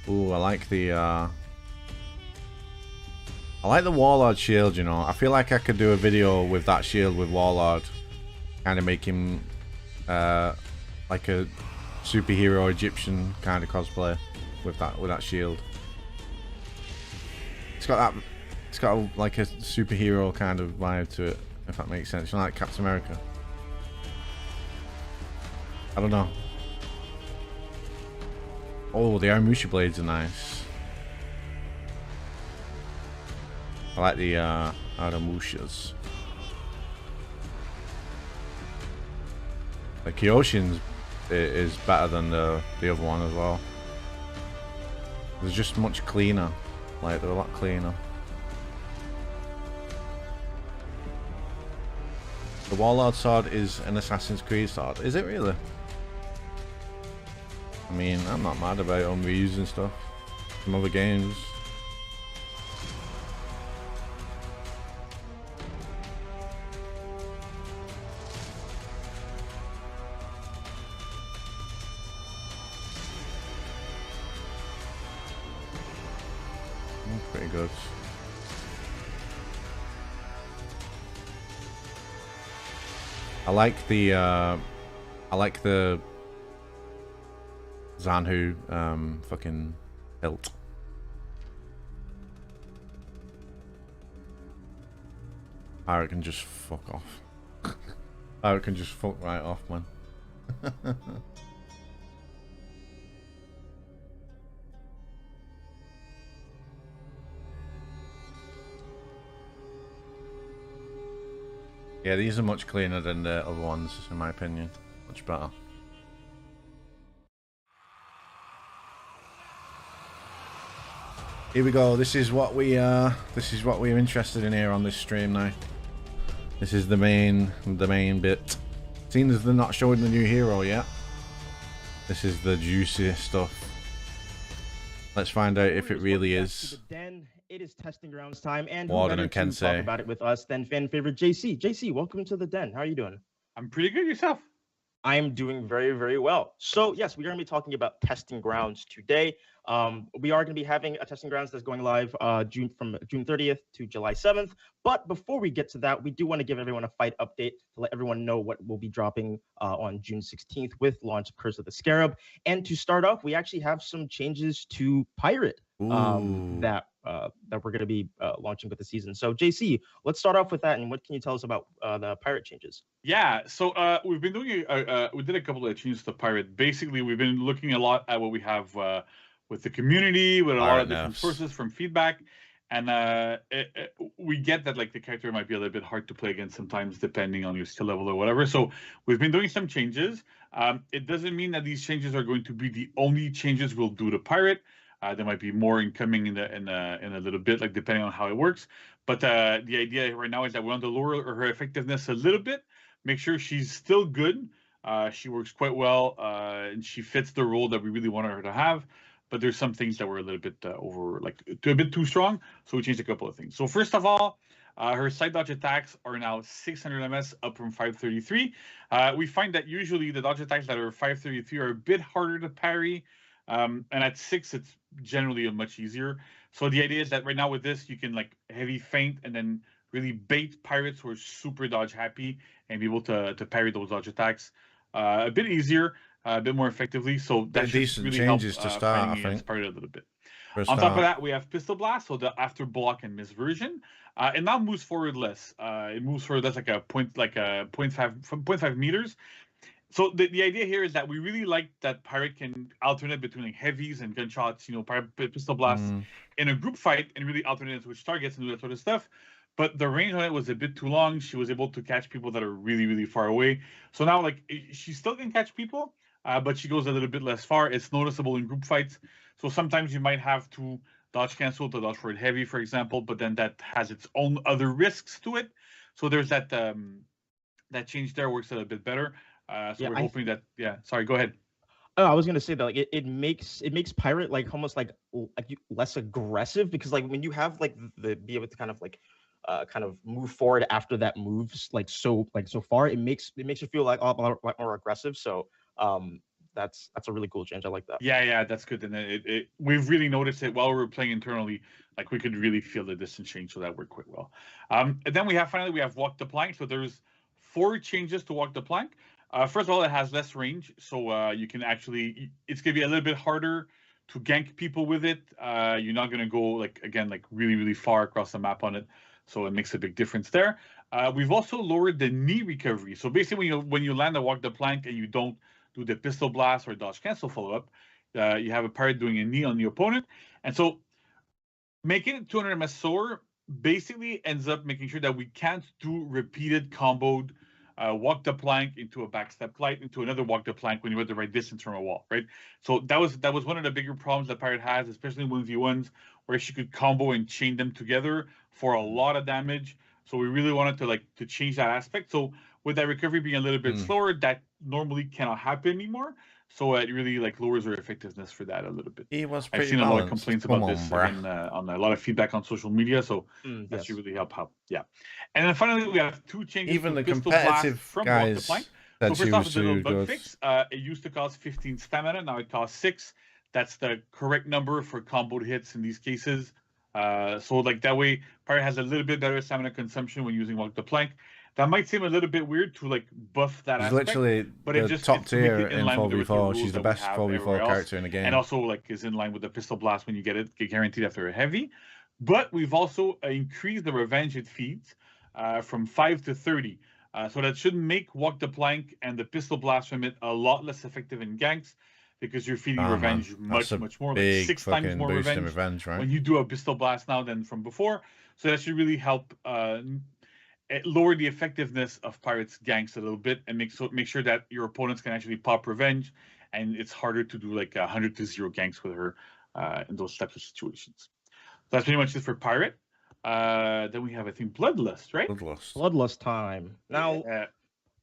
Ooh, I like the Warlord shield, you know. I feel like I could do a video with that shield with Warlord. Kind of make him like a superhero Egyptian kind of cosplay with that shield. It's got like a superhero kind of vibe to it, if that makes sense. You know, like Captain America. I don't know. Oh, the Aramushi blades are nice. I like the Aramushas. The Kyoshin's is better than the other one as well. They're just much cleaner. Like, they're a lot cleaner. The Warlord sword is an Assassin's Creed sword. Is it really? I mean, I'm not mad about it on reusing stuff from other games. Pretty good. I like the Zanhu fucking hilt. Pirate can just fuck off. Pirate can just fuck right off, man. Yeah, these are much cleaner than the other ones, in my opinion. Much better. Here we go. This is what we're interested in here on this stream now. This is the main bit. Seeing as they're not showing the new hero yet, this is the juiciest stuff. Let's find out if it really is. It is testing grounds time, and Warden who better to talk about it with us than fan favorite JC. JC, welcome to the den. How are you doing? I'm pretty good. Yourself? I'm doing very, very well. So yes, we are going to be talking about testing grounds today. We are going to be having a testing grounds that's going live from June 30th to July 7th. But before we get to that, we do want to give everyone a fight update to let everyone know what will be dropping on June 16th with launch of Curse of the Scarab. And to start off, we actually have some changes to Pirate that we're going to be launching with the season. So JC, let's start off with that. And what can you tell us about the Pirate changes? Yeah, so we've been doing we did a couple of changes to Pirate. Basically, we've been looking a lot at what we have with the community, with a lot of different sources from feedback, and we get that like the character might be a little bit hard to play against sometimes, depending on your skill level or whatever. So we've been doing some changes. It doesn't mean that these changes are going to be the only changes we'll do to Pirate. There might be more incoming in a little bit, like depending on how it works. But the idea right now is that we want to lower her effectiveness a little bit, make sure she's still good. She works quite well, and she fits the role that we really wanted her to have. But there's some things that were a little bit a bit too strong, so we changed a couple of things. So first of all, her side dodge attacks are now 600 MS, up from 533. We find that usually the dodge attacks that are 533 are a bit harder to parry, and at 6 it's generally much easier. So the idea is that right now with this, you can like heavy feint and then really bait pirates who are super dodge happy and be able to parry those dodge attacks a bit easier, a bit more effectively. So that should really help to start, I think. Pirate a little bit. On top of that, we have Pistol Blast, so the after block and miss version. It now moves forward less. It moves forward less, like a 0.5 meters. So the idea here is that we really like that Pirate can alternate between like heavies and gunshots, pistol blasts in a group fight, and really alternate to which targets and do that sort of stuff. But the range on it was a bit too long. She was able to catch people that are really, really far away. So now, like, she still can catch people, but she goes a little bit less far. It's noticeable in group fights. So sometimes you might have to dodge cancel to dodge for it heavy, for example, but then that has its own other risks to it. So there's that that change there works a little bit better. So we're hoping that, sorry, go ahead. Oh, I was gonna say that like it makes Pirate like almost like less aggressive, because like when you have like be able to kind of move forward after that moves so far, it makes you feel like a lot more aggressive. So that's a really cool change. I like that. Yeah, that's good. And we've really noticed it while we were playing internally. Like we could really feel the distance change, so that worked quite well. And then we have Walk the Plank. So there's 4 changes to Walk the Plank. First of all, it has less range, so you can actually, it's going to be a little bit harder to gank people with it. You're not going to go, really, really far across the map on it, so it makes a big difference there. We've also lowered the knee recovery. So basically, when you land a Walk the Plank and you don't do the Pistol Blast or Dodge Cancel follow-up, you have a Pirate doing a knee on the opponent. And so making it 200 MS slower basically ends up making sure that we can't do repeated comboed Walk the Plank into a backstep light into another Walk the Plank when you're at the right distance from a wall, right? So that was one of the bigger problems that Pirate has, especially in 1v1s, where she could combo and chain them together for a lot of damage. So we really wanted to change that aspect. So with that recovery being a little bit slower, that normally cannot happen anymore. So it really lowers her effectiveness for that a little bit. I've seen a lot of complaints about this on a lot of feedback on social media, so that should really help out. Yeah. And then finally, we have 2 changes. Even the competitive from guys Walk the Plank. So first off, the little bug fix. It used to cost 15 stamina, now it costs 6. That's the correct number for comboed hits in these cases. So that way, Pirate has a little bit better stamina consumption when using Walk the Plank. That might seem a little bit weird to buff that aspect, literally but it just top tier in in 4v4. She's the best 4v4 character in the game, and also is in line with the Pistol Blast when you get it guaranteed after a heavy. But we've also increased the revenge it feeds from 5 to 30, so that should make Walk the Plank and the Pistol Blast from it a lot less effective in ganks, because you're feeding revenge much more, 6 times more revenge, right? When you do a Pistol Blast now than from before. So that should really help. lower the effectiveness of pirates ganks a little bit and make sure that your opponents can actually pop revenge, and it's harder to do like 100-0 ganks with her in those types of situations. So that's pretty much it for pirate. Then we have, I think, Bloodlust, right? Bloodlust time. Now,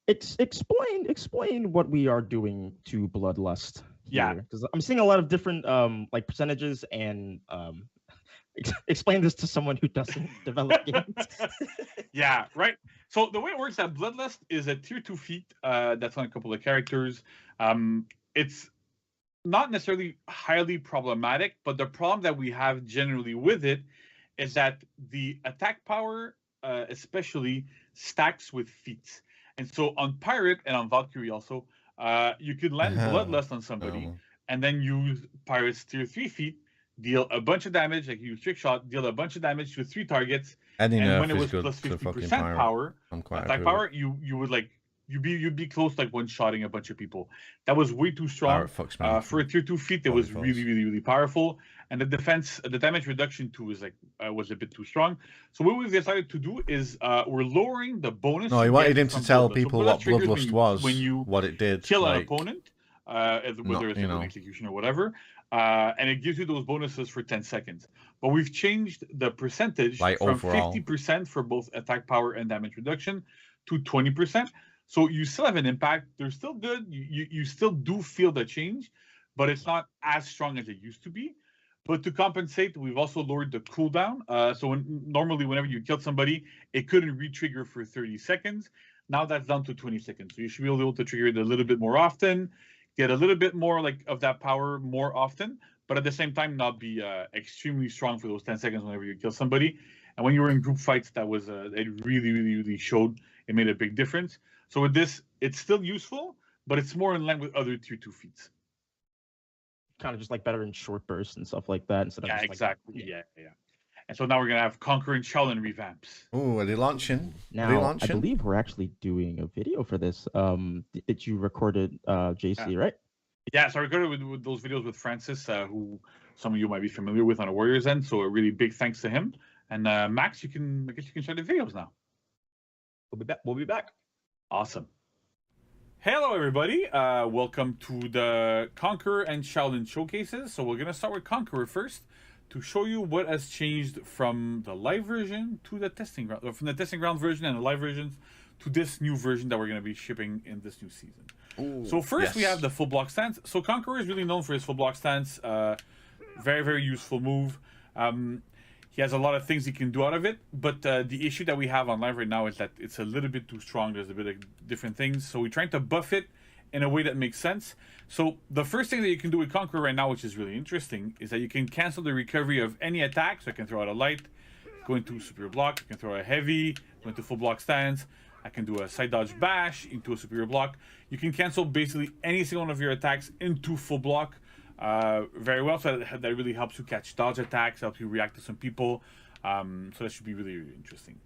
explain what we are doing to Bloodlust. Yeah, because I'm seeing a lot of different like percentages, and explain this to someone who doesn't develop games. Yeah, right. So the way it works at Bloodlust is a tier 2 feat that's on a couple of characters. It's not necessarily highly problematic, but the problem that we have generally with it is that the attack power, especially, stacks with feats. And so on Pirate and on Valkyrie also, you could land Bloodlust on somebody and then use Pirate's tier 3 feat, deal a bunch of damage, like you trick shot, deal a bunch of damage to 3 targets, and when it was plus 50% power, attack power, you would like you'd be close like one-shotting a bunch of people. That was way too strong. For a tier 2 feat, it was really powerful, and the damage reduction too is like was a bit too strong. So what we've decided to do is we're lowering the bonus. No, he wanted him to tell people what Bloodlust was, when you what it did, kill an opponent, whether it's an execution or whatever. And it gives you those bonuses for 10 seconds. But we've changed the percentage from 50% for both attack power and damage reduction to 20%. So you still have an impact. They're still good. You still do feel the change, but it's not as strong as it used to be. But to compensate, we've also lowered the cooldown. So normally, whenever you killed somebody, it couldn't re-trigger for 30 seconds. Now that's down to 20 seconds. So you should be able to trigger it a little bit more often, get a little bit more like of that power more often, but at the same time not be extremely strong for those 10 seconds whenever you kill somebody. And when you were in group fights, that was it really showed. It made a big difference. So with this, it's still useful, but it's more in line with other tier 2 feats. Kind of just like better in short bursts and stuff like that instead of just exactly. Like, yeah. And so now we're gonna have Conqueror and Shaolin revamps. Oh, are they launching? Now, I believe we're actually doing a video for this. That you recorded, JC, right? Yeah, so I recorded with those videos with Francis, who some of you might be familiar with on a Warriors End. So a really big thanks to him. And Max, I guess you can start the videos now. We'll be back. Awesome. Hello, everybody. Welcome to the Conqueror and Shaolin showcases. So we're gonna start with Conqueror first to show you what has changed from the live version to the testing ground, or from the testing ground version and the live versions to this new version that we're going to be shipping in this new season. Ooh, so first we have the full block stance. So Conqueror is really known for his full block stance. Very useful move. He has a lot of things he can do out of it, but the issue that we have on live right now is that it's a little bit too strong. There's a bit of different things. So we're trying to buff it in a way that makes sense. So the first thing that you can do with Conqueror right now, which is really interesting, is that you can cancel the recovery of any attack. So I can throw out a light, go into superior block. I can throw a heavy, go into full block stance. I can do a side dodge bash into a superior block. You can cancel basically any single one of your attacks into full block very well. So that really helps you catch dodge attacks, helps you react to some people. So that should be really interesting.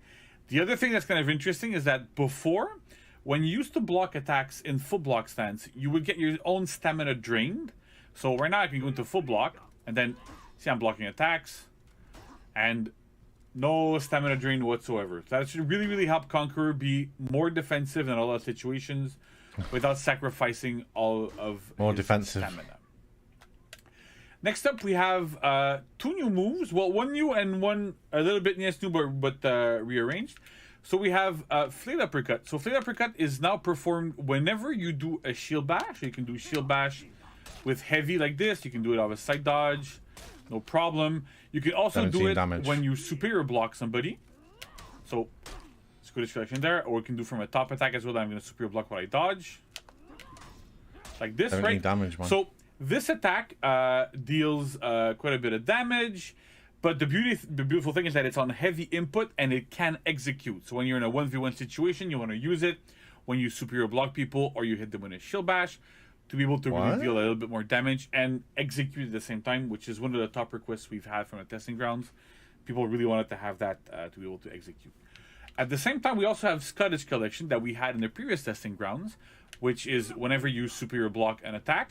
The other thing that's kind of interesting is that before, when you used to block attacks in full block stance, you would get your own stamina drained. So right now I can go into full block, and then see I'm blocking attacks, and no stamina drain whatsoever. So that should really help Conqueror be more defensive in a lot of situations without sacrificing all of his stamina. Next up, we have 2 new moves. Well, 1 new and 1 a little bit new, but rearranged. So we have Flail Uppercut. So Flail Uppercut is now performed whenever you do a shield bash. So you can do shield bash with heavy like this. You can do it out of a side dodge, no problem. You can also do it when you superior block somebody. So let's go to selection there. Or you can do from a top attack as well. I'm going to superior block while I dodge. Like this, right? Damage, man. So this attack deals quite a bit of damage. But the beautiful thing is that it's on heavy input and it can execute. So when you're in a 1v1 situation, you want to use it when you superior block people or you hit them with a shield bash to be able to really deal a little bit more damage and execute at the same time, which is one of the top requests we've had from the testing grounds. People really wanted to have that to be able to execute. At the same time, we also have Scottish Collection that we had in the previous testing grounds, which is whenever you superior block an attack,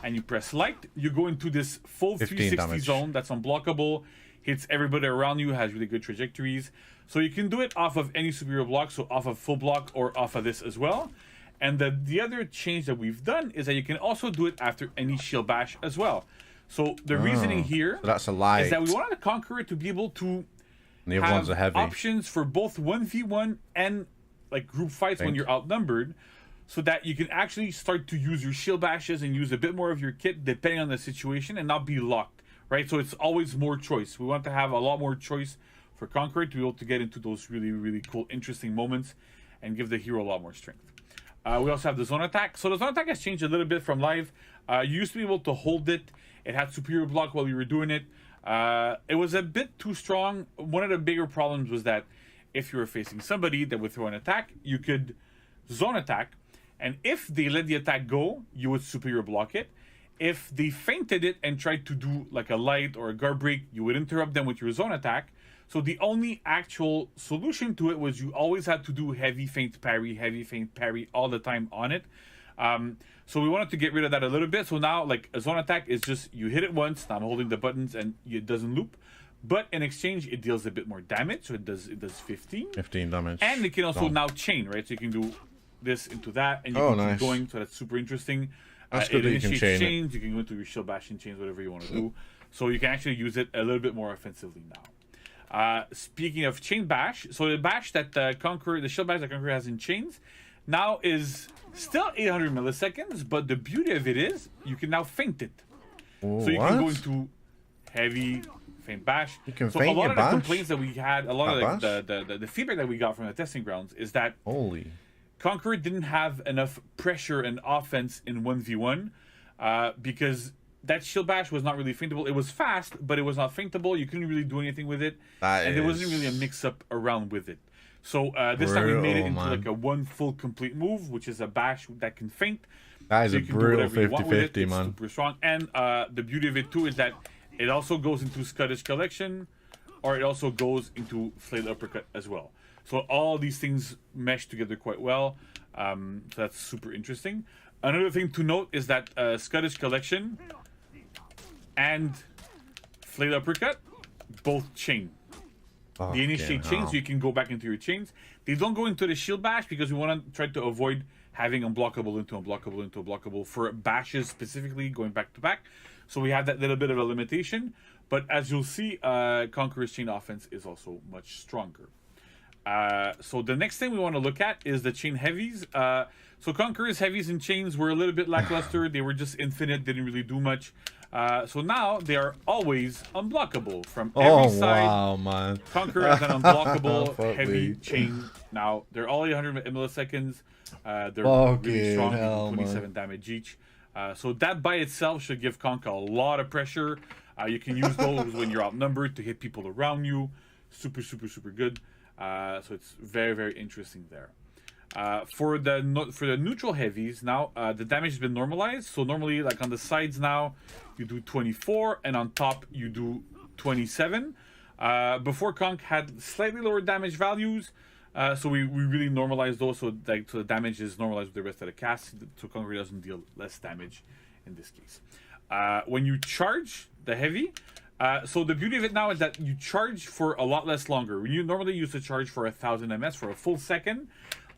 and you press light, you go into this full 360 zone that's unblockable. hits everybody around you, has really good trajectories. So you can do it off of any superior block, so off of full block or off of this as well. And the other change that we've done is that you can also do it after any shield bash as well. So the reasoning here so that's a light. is that we wanted the Conqueror to be able to and the other ones are heavy. Options for both 1v1 and like group fights when you're outnumbered, so that you can actually start to use your shield bashes and use a bit more of your kit depending on the situation and not be locked, right? So it's always more choice. We want to have a lot more choice for Conqueror to be able to get into those really, really cool, interesting moments and give the hero a lot more strength. We also have the zone attack. So the zone attack has changed a little bit from live. You used to be able to hold it. It had superior block while you were doing it. It was a bit too strong. One of the bigger problems was that if you were facing somebody that would throw an attack, you could zone attack. And if they let the attack go, you would superior block it. If they feinted it and tried to do like a light or a guard break, you would interrupt them with your zone attack. So the only actual solution to it was you always had to do heavy feint parry all the time on it. So we wanted to get rid of that a little bit. So now like a zone attack is just you hit it once, not holding the buttons, and it doesn't loop. But in exchange, it deals a bit more damage. So it does 15. 15 damage. And it can also now chain, right? So you can do this into that, and you can keep going. So that's super interesting. That's good that you can chain chains. You can go into your shield bash and chains, whatever you want to do. So you can actually use it a little bit more offensively now. Speaking of chain bash, so the bash that the shield bash that Conqueror has in chains now is still 800 milliseconds, but the beauty of it is you can now feint it. Ooh, so you can go into heavy feint bash. You can so feint a lot your of the bash? complaints that we had, a lot of the feedback that we got from the testing grounds is that Conqueror didn't have enough pressure and offense in 1v1 because that shield bash was not really feintable. It was fast, but it was not feintable. You couldn't really do anything with it. And there wasn't really a mix-up around with it. So this time we made it into like a one full complete move, which is a bash that can feint. That is so a brutal 50-50, man. Super strong. And the beauty of it too is that it also goes into Scottish Collection, or it also goes into Flail Uppercut as well. So all these things mesh together quite well. So that's super interesting. Another thing to note is that Scottish Collection and Flail Uppercut both chain. They initiate chains, so you can go back into your chains. They don't go into the shield bash because we want to try to avoid having unblockable into unblockable into unblockable for bashes specifically going back to back. So we have that little bit of a limitation. But as you'll see, Conqueror's chain offense is also much stronger. So the next thing we want to look at is the chain heavies. So Conqueror's heavies and chains were a little bit lackluster. They were just infinite, didn't really do much. So now they are always unblockable from every side. Wow, man. Conqueror has an unblockable heavy chain. Now they're all 800 milliseconds. They're really strong, 27 damage each. So that by itself should give Conquer a lot of pressure. You can use those when you're outnumbered to hit people around you. Super, super, super good. So it's very, very interesting there. For the neutral heavies now, the damage has been normalized. So normally, like on the sides now, you do 24, and on top you do 27. Before Conk had slightly lower damage values, so we really normalized those, so the damage is normalized with the rest of the cast, so Conqueror doesn't deal less damage in this case. When you charge the heavy, so the beauty of it now is that you charge for a lot less longer. You normally used to charge for 1000 ms for a full second.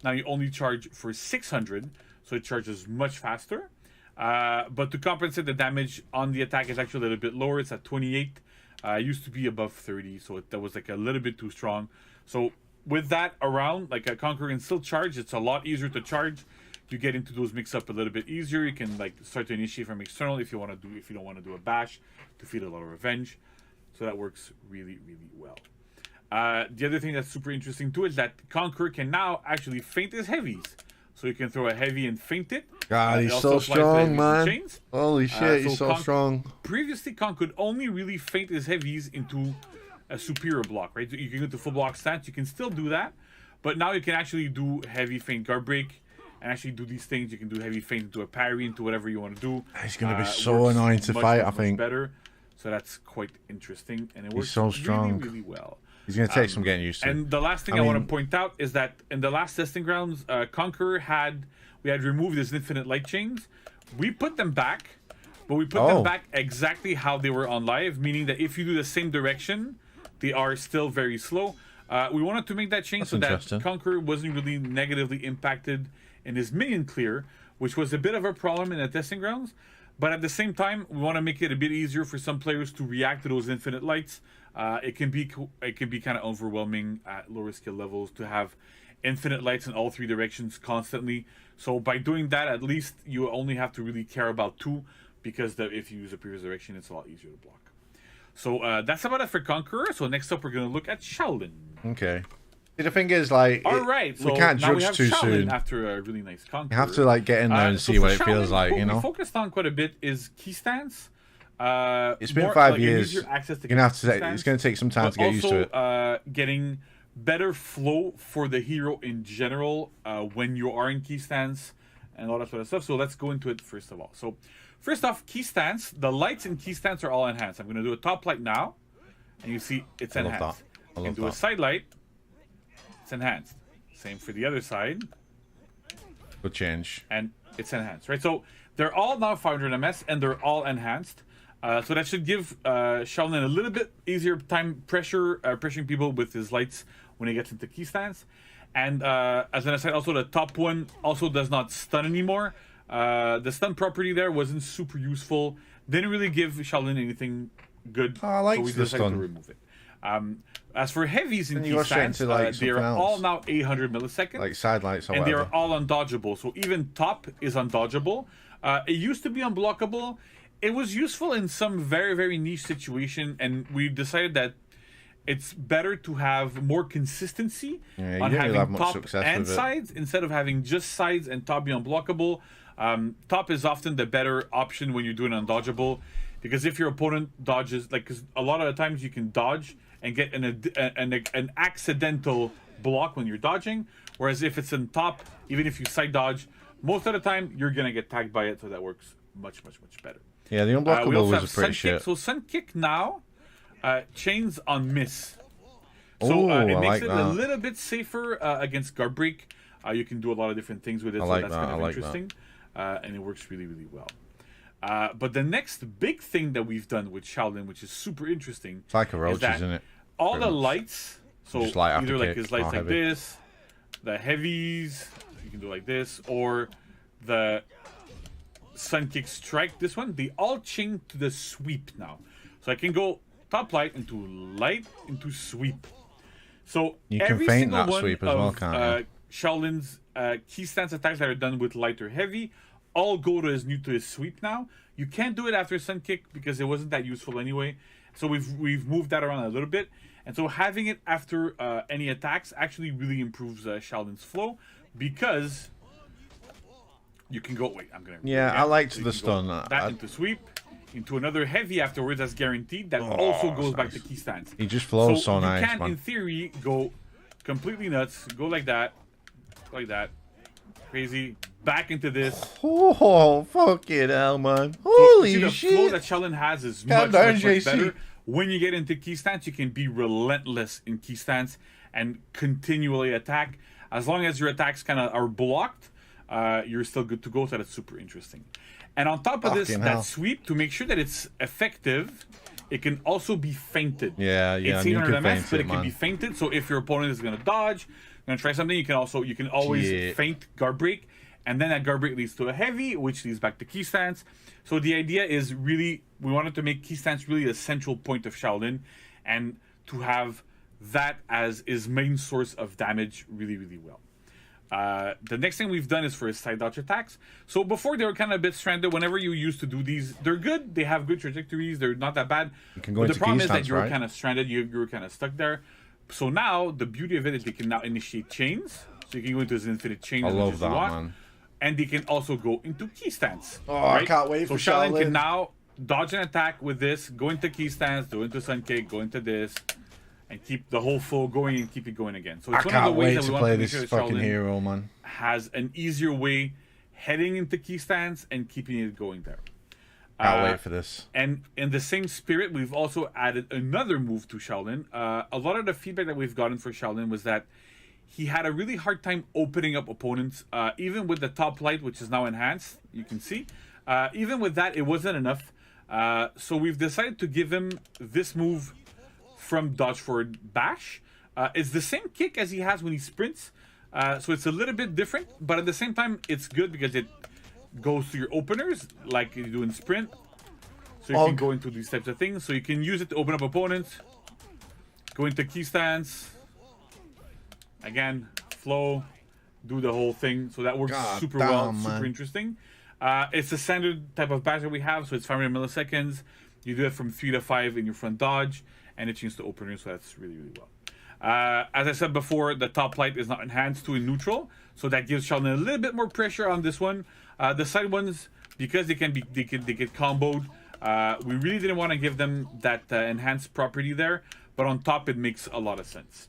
Now you only charge for 600, so it charges much faster. But to compensate, the damage on the attack is actually a little bit lower. It's at 28. It used to be above 30, so that was like a little bit too strong. So with that around, like a Conqueror can still charge. It's a lot easier to charge. You get into those mix-up a little bit easier. You can like start to initiate from external if you don't want to do a bash to feed a lot of revenge. So that works really, really well. The other thing that's super interesting too is that Conqueror can now actually feint his heavies. So you can throw a heavy and feint it. God, he's so strong, man. Holy shit, he's so strong. Previously, Conk could only really feint his heavies into a superior block, right? You can go to full block stance. You can still do that. But now you can actually do heavy feint guard break and actually do these things. You can do heavy feint into a parry, into whatever you want to do. He's going to be so annoying to fight, I think. Better. So that's quite interesting. And it works so strong. really, really well. He's going to take some getting used to. And the last thing I want to point out is that in the last testing grounds, Conqueror had removed his infinite light chains. We put them back, but we put them back exactly how they were on live, meaning that if you do the same direction, they are still very slow. We wanted to make that change so that Conqueror wasn't really negatively impacted in his minion clear, which was a bit of a problem in the testing grounds. But at the same time, we want to make it a bit easier for some players to react to those infinite lights. It can be kind of overwhelming at lower skill levels to have infinite lights in all three directions constantly. So by doing that, at least you only have to really care about two, because if you use a previous direction, it's a lot easier to block. So that's about it for Conqueror. So next up, we're going to look at Shaolin. Okay. The thing is, like, we can't now judge too Shaolin soon. After a really nice Conqueror. You have to like get in there and see what it feels like, what you know. we focused on quite a bit is key stance. It's been 5 years. You're gonna have to. It's gonna take some time to get used to it. Getting better flow for the hero in general when you are in key stance and all that sort of stuff. So let's go into it first of all. So first off, key stance. The lights in key stance are all enhanced. I'm gonna do a top light now, and you see it's enhanced. I love that. Do a side light. It's enhanced. Same for the other side. Good change. And it's enhanced, right? So they're all now 500 ms and they're all enhanced. So that should give Shaolin a little bit easier time pressuring people with his lights when he gets into key stance. And as an aside, also the top one also does not stun anymore. The stun property there wasn't super useful. Didn't really give Shaolin anything good. Oh, I like so we the decided stun. to remove it. As for heavies in key stance, like they are all now 800 milliseconds. Like side lights or and whatever. they are all undodgeable. So even top is undodgeable. It used to be unblockable. It was useful in some very, very niche situation, and we decided that it's better to have more consistency on having top and sides instead of having just sides and top be unblockable. Top is often the better option when you're doing undodgeable, because if your opponent dodges, like, because a lot of the times you can dodge and get an accidental block when you're dodging, whereas if it's in top, even if you side dodge, most of the time you're gonna get tagged by it, so that works much better. Yeah, the unblockable was a pretty shit. So Sun Kick now chains on miss. So it makes it a little bit safer against guard break. You can do a lot of different things with it, so that's kind of interesting. And it works really, really well. But the next big thing that we've done with Shaolin, which is super interesting, it's like a roach, isn't it? All the lights, so either like his lights like heavy. this, the heavies, you can do like this, or the Sun Kick Strike, this one, they all chain to the sweep now. So I can go top light into sweep. So you can every feint single that one sweep as well, can't you? Shaolin's key stance attacks that are done with light or heavy all go to his sweep now. You can't do it after Sun Kick because it wasn't that useful anyway. So we've moved that around a little bit. And so having it after any attacks actually really improves Shaolin's flow, because you can go, I'm going to... Yeah, I liked the stun. That into sweep, into another heavy afterwards, that's guaranteed. That also goes back to key stance. He just flows so nice, you can, in theory, go completely nuts, go like that, crazy, back into this. Oh, fucking hell, man. Holy the shit. The flow that Shaolin has is much better. When you get into key stance, you can be relentless in key stance and continually attack. As long as your attacks kind of are blocked, you're still good to go, so that's super interesting. And on top of this, that sweep, to make sure that it's effective, it can also be feinted. Yeah, it's 800 MS, but it can be feinted. So if your opponent is going to dodge, going to try something, you can always feint guard break, and then that guard break leads to a heavy, which leads back to key stance. So the idea is really, we wanted to make key stance really a central point of Shaolin, and to have that as his main source of damage really, really well. The next thing we've done is for his side dodge attacks. So before they were kind of a bit stranded. Whenever you used to do these, they're good. They have good trajectories. They're not that bad. You can go but into the problem is stance, that you're kind of stranded. You were kind of stuck there. So now the beauty of it is they can now initiate chains. So you can go into his infinite chain. I love that, man. And they can also go into key stance. Oh, right? I can't wait for Shaolin. So Shaolin can now dodge an attack with this, go into key stance, go into Sun Kick, go into this, and keep the whole flow going and keep it going again. So it's one of the ways that we want to make sure that fucking Shaolin hero, man, has an easier way heading into key stance and keeping it going there. Can't wait for this. And in the same spirit, we've also added another move to Shaolin. A lot of the feedback that we've gotten for Shaolin was that he had a really hard time opening up opponents, even with the top light, which is now enhanced, you can see. Even with that, it wasn't enough. So we've decided to give him this move from dodge forward bash. It's the same kick as he has when he sprints. So it's a little bit different, but at the same time, it's good because it goes to your openers like you do in sprint. So you can go into these types of things. So you can use it to open up opponents. Go into key stance. Again, flow. Do the whole thing. So that works super well. Super interesting. It's a standard type of bash that we have. So it's 500 milliseconds. You do it from 3 to 5 in your front dodge. And it changes to openers. So that's really, really well. As I said before, the top light is not enhanced to in neutral. So that gives Shaolin a little bit more pressure on this one. The side ones, because they get comboed, we really didn't want to give them that enhanced property there, but on top it makes a lot of sense.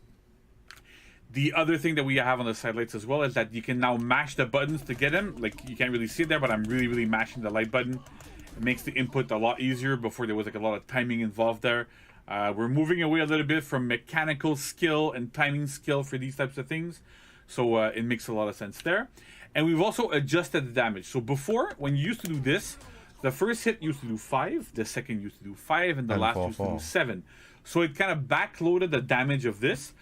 The other thing that we have on the side lights as well is that you can now mash the buttons to get them. Like, you can't really see it there, but I'm really mashing the light button. It makes the input a lot easier. Before there was like a lot of timing involved there. We're moving away a little bit from mechanical skill and timing skill for these types of things. So it makes a lot of sense there. And we've also adjusted the damage. So before, when you used to do this, the first hit used to do 5, the second used to do 5, and the last used to do 7. So it kind of backloaded the damage of this.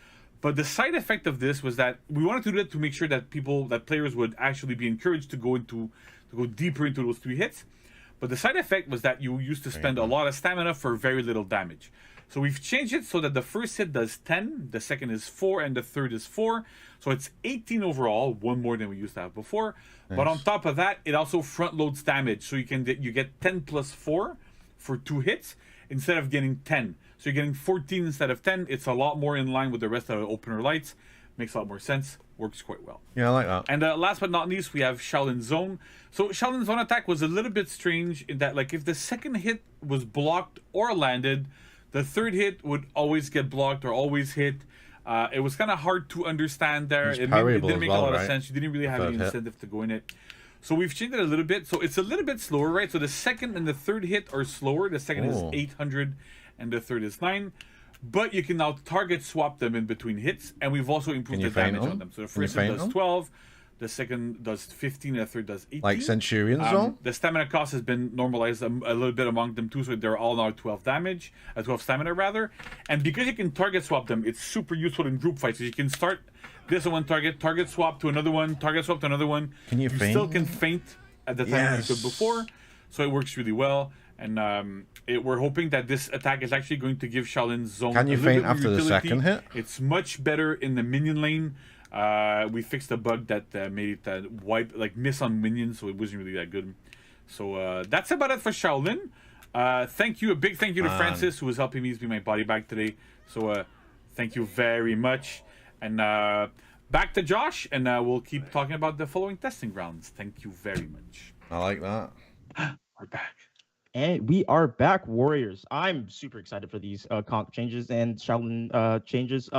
But the side effect of this was that we wanted to do it to make sure that players would actually be encouraged to go deeper into those 3 hits. But the side effect was that you used to spend a lot of stamina for very little damage. So we've changed it so that the first hit does 10, the second is 4, and the third is 4. So it's 18 overall, 1 more than we used to have before. Nice. But on top of that, it also front loads damage. So you get 10 plus 4 for 2 hits instead of getting 10. So you're getting 14 instead of 10. It's a lot more in line with the rest of the opener lights. Makes a lot more sense. Works quite well. Yeah, I like that. And last but not least, we have Shaolin Zone. So Shaolin Zone attack was a little bit strange in that, like, if the second hit was blocked or landed, the third hit would always get blocked or always hit. It was kind of hard to understand there. It didn't make a lot of sense. You didn't really have any incentive to go in it. So we've changed it a little bit. So it's a little bit slower, right? So the second and the third hit are slower. The second is 800 and the third is 9. But you can now target swap them in between hits. And we've also improved the damage on them. So the first hit does 12. The second does 15, and the third does 18. Like Centurion Zone? The stamina cost has been normalized a little bit among them too, so they're all now 12 damage, 12 stamina rather. And because you can target swap them, it's super useful in group fights. So you can start this one target swap to another one, target swap to another one. Can you feint? Still can feint at the time you could before, so it works really well. And we're hoping that this attack is actually going to give Shaolin Zone. Can you feint after the second hit? It's much better in the minion lane. We fixed a bug that made it miss on minions, so it wasn't really that good. So that's about it for Shaolin. A big thank you to Francis, who was helping me be my body bag today. So thank you very much. And back to Josh, and we'll keep talking about the following testing grounds. Thank you very much. I like that. We're back. And we are back, Warriors. I'm super excited for these Conk changes and Shaolin changes.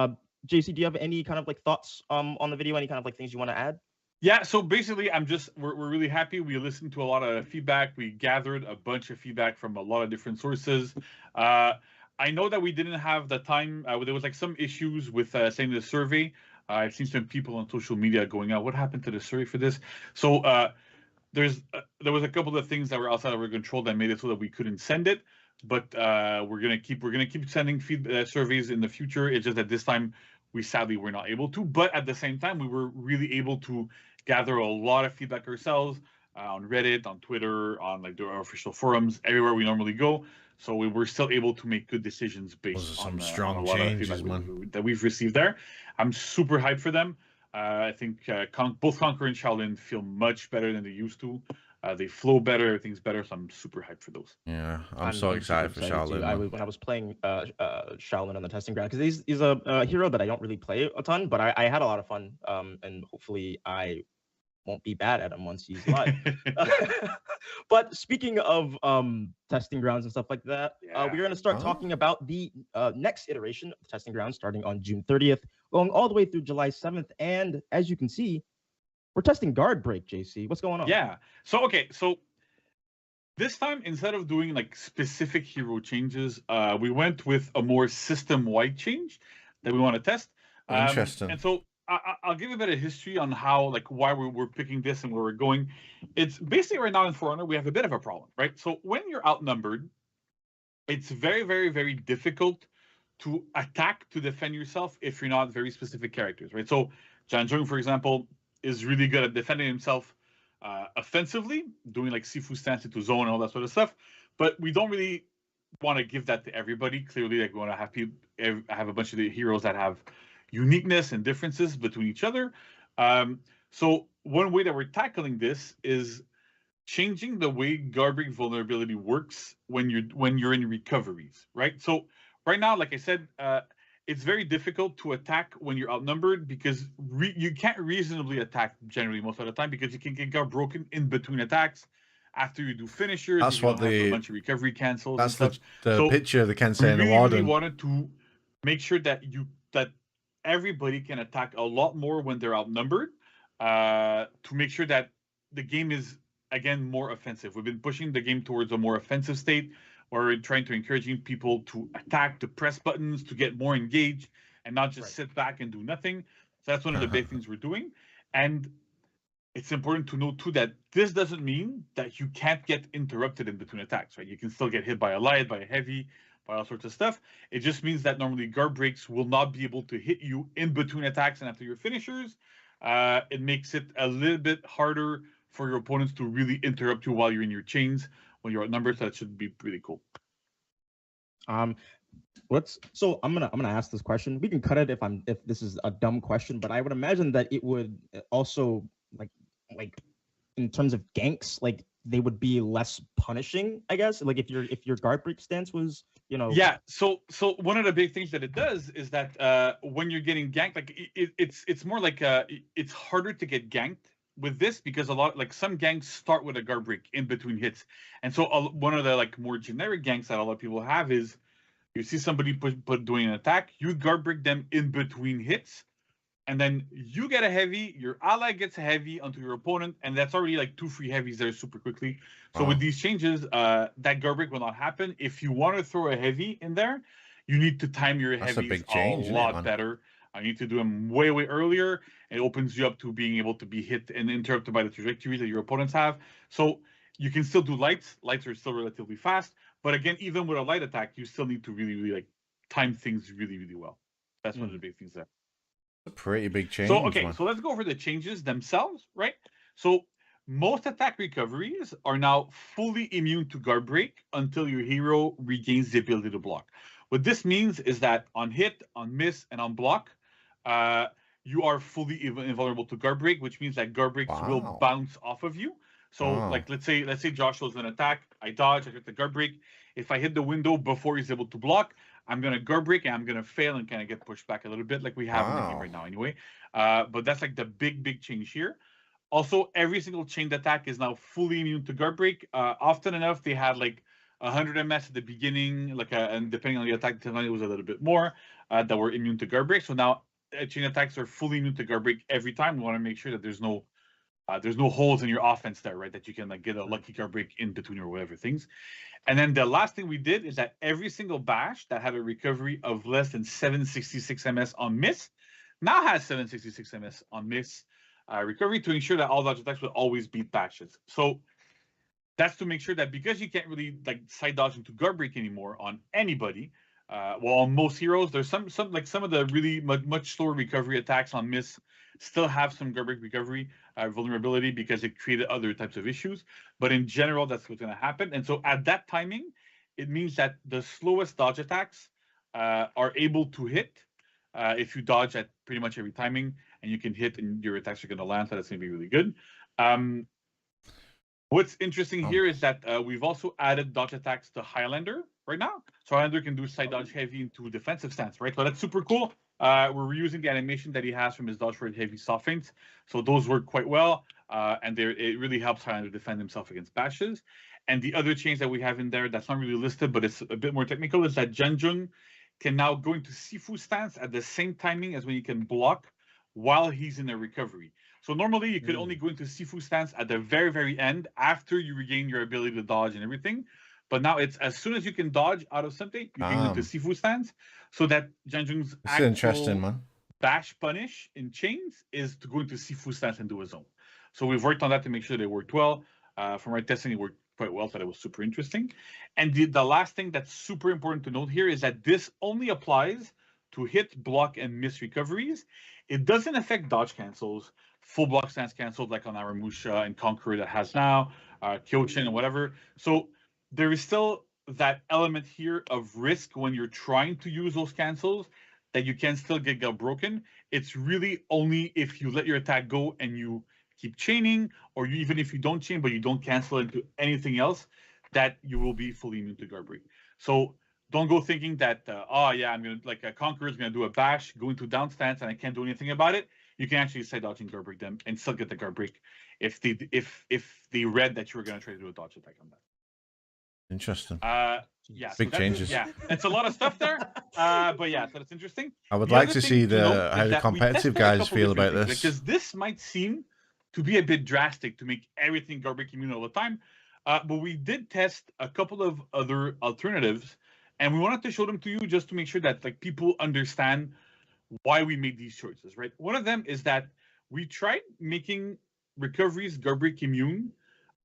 JC, do you have any kind of like thoughts on the video? Any kind of like things you want to add? Yeah, so basically, we're really happy. We listened to a lot of feedback. We gathered a bunch of feedback from a lot of different sources. I know that we didn't have the time. There was like some issues with sending the survey. I've seen some people on social media going out, what happened to the survey for this? So there was a couple of things that were outside of our control that made it so that we couldn't send it. But we're gonna keep sending surveys in the future. It's just that this time we sadly were not able to. But at the same time, we were really able to gather a lot of feedback ourselves on Reddit, on Twitter, on like our official forums, everywhere we normally go. So we were still able to make good decisions based on a lot of feedback that we've received there. I'm super hyped for them. I think both Conqueror and Shaolin feel much better than they used to. They flow better, everything's better, so I'm super hyped for those. Yeah, I'm so excited for Shaolin. When I was playing Shaolin on the testing ground, because he's a hero that I don't really play a ton, but I had a lot of fun, and hopefully I won't be bad at him once he's live. But speaking of testing grounds and stuff like that, we're going to start talking about the next iteration of the testing grounds starting on June 30th, going all the way through July 7th. And as you can see, we're testing guard break, JC. What's going on? Yeah. So this time, instead of doing like specific hero changes, we went with a more system-wide change that we want to test. Interesting. And so I'll give a bit of history on how, like, why we're picking this and where we're going. It's basically right now in For Honor we have a bit of a problem, right? So when you're outnumbered, it's very, very, very difficult to attack to defend yourself if you're not very specific characters, right? So Janjung, for example, is really good at defending himself offensively, doing like Sifu stance into zone and all that sort of stuff. But we don't really want to give that to everybody. Clearly, like we want to have people have a bunch of the heroes that have uniqueness and differences between each other. So one way that we're tackling this is changing the way guard break vulnerability works when you're in recoveries, right? So right now, like I said, it's very difficult to attack when you're outnumbered because you can't reasonably attack generally most of the time because you can get guard broken in between attacks. After you do finishers, that's you what have a bunch of recovery cancels. That's and the picture of the Kensei and the Warden. We really wanted to make sure that everybody can attack a lot more when they're outnumbered, to make sure that the game is again more offensive. We've been pushing the game towards a more offensive state, where we're trying to encouraging people to attack, to press buttons, to get more engaged, and not just sit back and do nothing. So that's one of the big things we're doing. And it's important to note too that this doesn't mean that you can't get interrupted in between attacks, right? You can still get hit by a light, by a heavy, by all sorts of stuff. It just means that normally guard breaks will not be able to hit you in between attacks and after your finishers. It makes it a little bit harder for your opponents to really interrupt you while you're in your chains when you're outnumbered. So that should be pretty cool. So I'm gonna ask this question. We can cut it if this is a dumb question, but I would imagine that it would also like in terms of ganks, like they would be less punishing, I guess. Like if your guard break stance was, Yeah. So one of the big things that it does is that when you're getting ganked, like it's more like it's harder to get ganked with this because some ganks start with a guard break in between hits, and so one of the like more generic ganks that a lot of people have is you see somebody doing an attack, you guard break them in between hits. And then you get a heavy, your ally gets a heavy onto your opponent, and that's already like 2 free heavies there super quickly. So with these changes, that guard break will not happen. If you want to throw a heavy in there, you need to time your heavies a lot better. I need to do them way, way earlier. It opens you up to being able to be hit and interrupted by the trajectory that your opponents have. So you can still do lights. Lights are still relatively fast. But again, even with a light attack, you still need to really, really like time things really, really well. That's one of the big things there. A pretty big change. So so let's go over the changes themselves, right? So most attack recoveries are now fully immune to guard break until your hero regains the ability to block. What this means is that on hit, on miss, and on block, you are fully invulnerable to guard break, which means that guard breaks will bounce off of you. So like let's say Josh does an attack, I dodge, I hit the guard break. If I hit the window before he's able to block, I'm going to guard break and I'm going to fail and kind of get pushed back a little bit like we have in the game right now anyway. But that's like the big change here. Also, every single chained attack is now fully immune to guard break. Often enough, they had like 100 MS at the beginning, and depending on the attack, it was a little bit more that were immune to guard break. So now chain attacks are fully immune to guard break every time. We want to make sure that there's no holes in your offense there, right? That you can like get a lucky guard break in between or whatever things. And then the last thing we did is that every single bash that had a recovery of less than 766 MS on miss now has 766 MS on miss recovery to ensure that all dodge attacks will always beat bashes. So that's to make sure that because you can't really like side dodge into guard break anymore on anybody, on most heroes, there's some of the really much slower recovery attacks on miss still have some guard break recovery vulnerability because it created other types of issues. But in general, that's what's going to happen. And so at that timing, it means that the slowest dodge attacks are able to hit if you dodge at pretty much every timing, and you can hit and your attacks are going to land. So that's going to be really good. What's interesting here is that we've also added dodge attacks to Highlander right now. So Highlander can do side dodge heavy into defensive stance, right? So that's super cool. We're reusing the animation that he has from his dodge for heavy soft feints. So those work quite well. And it really helps Highlander defend himself against bashes. And the other change that we have in there that's not really listed, but it's a bit more technical, is that Janjung can now go into Sifu stance at the same timing as when he can block while he's in a recovery. So normally you could only go into Sifu stance at the very, very end after you regain your ability to dodge and everything. But now it's as soon as you can dodge out of something, you can go into Sifu stance, so that Janjung's interesting, man. bash punish in chains is to go into Sifu stance and do a zone. So we've worked on that to make sure they worked well. From our testing, it worked quite well. Thought it was super interesting. And the last thing that's super important to note here is that this only applies to hit, block, and miss recoveries. It doesn't affect dodge cancels, full block stance cancels like on Aramusha and Conqueror that has now, Kyochin and whatever. So there is still that element here of risk when you're trying to use those cancels that you can still get broken. It's really only if you let your attack go and you keep chaining, or even if you don't chain but you don't cancel into anything else, that you will be fully immune to guard break. So don't go thinking that I'm gonna like a Conqueror is gonna do a bash, go into down stance, and I can't do anything about it. You can actually side dodge and guard break them and still get the guard break if they read that you were gonna try to do a dodge attack on that. Interesting. Yeah, big changes. Yeah, it's a lot of stuff there. But yeah, so it's interesting. I would like to see how the competitive guys feel about this, because this might seem to be a bit drastic to make everything guard break immune all the time. But we did test a couple of other alternatives, and we wanted to show them to you just to make sure that like people understand why we made these choices. Right. One of them is that we tried making recoveries guard break immune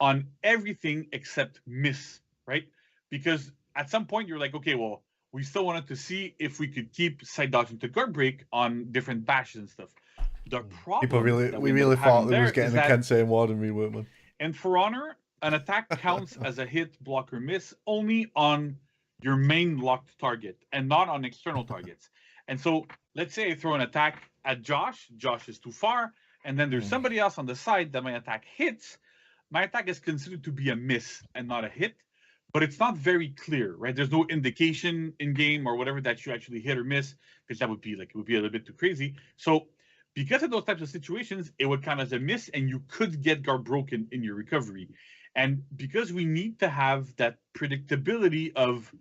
on everything except miss. Right, because at some point you're like, okay, well, we still wanted to see if we could keep side dodging to guard break on different bashes and stuff. The problem we really thought we was getting the Kensei and Warden weren't we? And For Honor, an attack counts as a hit, block, or miss only on your main locked target and not on external targets. And so let's say I throw an attack at Josh. Josh is too far, and then there's somebody else on the side that my attack hits. My attack is considered to be a miss and not a hit. But it's not very clear, right? There's no indication in game or whatever that you actually hit or miss, because that would be like, it would be a little bit too crazy. So because of those types of situations, it would count as a miss and you could get guard broken in your recovery. And because we need to have that predictability of,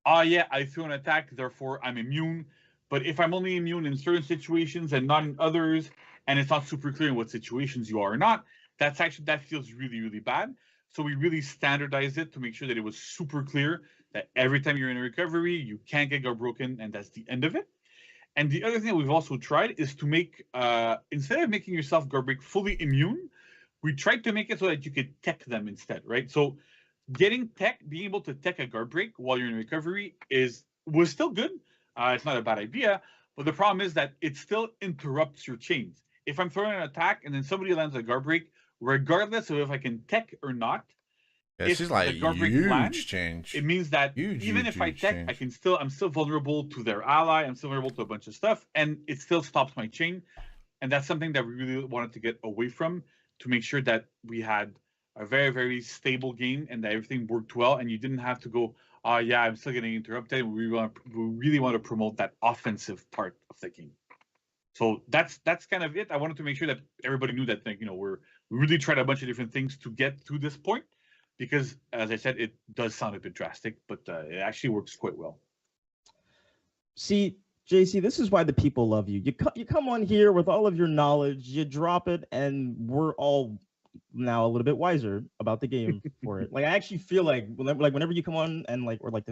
I threw an attack, therefore I'm immune. But if I'm only immune in certain situations and not in others, and it's not super clear in what situations you are or not, that feels really, really bad. So we really standardized it to make sure that it was super clear that every time you're in a recovery, you can't get guard broken, and that's the end of it. And the other thing that we've also tried is to make, instead of making yourself guard break fully immune, we tried to make it so that you could tech them instead, right? So being able to tech a guard break while you're in recovery was still good. It's not a bad idea, but the problem is that it still interrupts your chains. If I'm throwing an attack and then somebody lands a guard break, regardless of if I can tech or not, this is like a huge change. It means that even if I tech, I'm still vulnerable to their ally. I'm still vulnerable to a bunch of stuff, and it still stops my chain. And that's something that we really wanted to get away from, to make sure that we had a very, very stable game and that everything worked well, and you didn't have to go, I'm still getting interrupted. We really want to promote that offensive part of the game. So that's kind of it. I wanted to make sure that everybody knew that, we really tried a bunch of different things to get to this point, because, as I said, it does sound a bit drastic, but it actually works quite well. See, JC, this is why the people love you. You come on here with all of your knowledge, you drop it, and we're all now a little bit wiser about the game for it. Like, I actually feel like whenever you come on and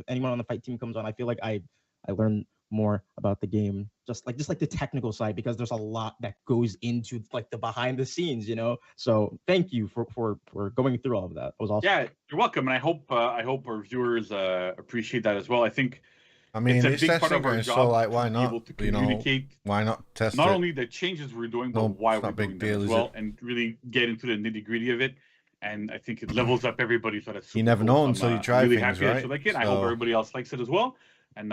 anyone on the fight team comes on, I feel like I learn more about the game, just like the technical side, because there's a lot that goes into like the behind the scenes, So thank you for going through all of that. It was awesome. Yeah, you're welcome, and I hope our viewers appreciate that as well. I mean, it's a big part of our job, so like, why not? To communicate, why not test not only the changes we're doing, but why we're doing them as well, and really get into the nitty-gritty of it. And I think it levels up everybody. So that's super you never know until you try really things, happy right? That you like it. I hope everybody else likes it as well. And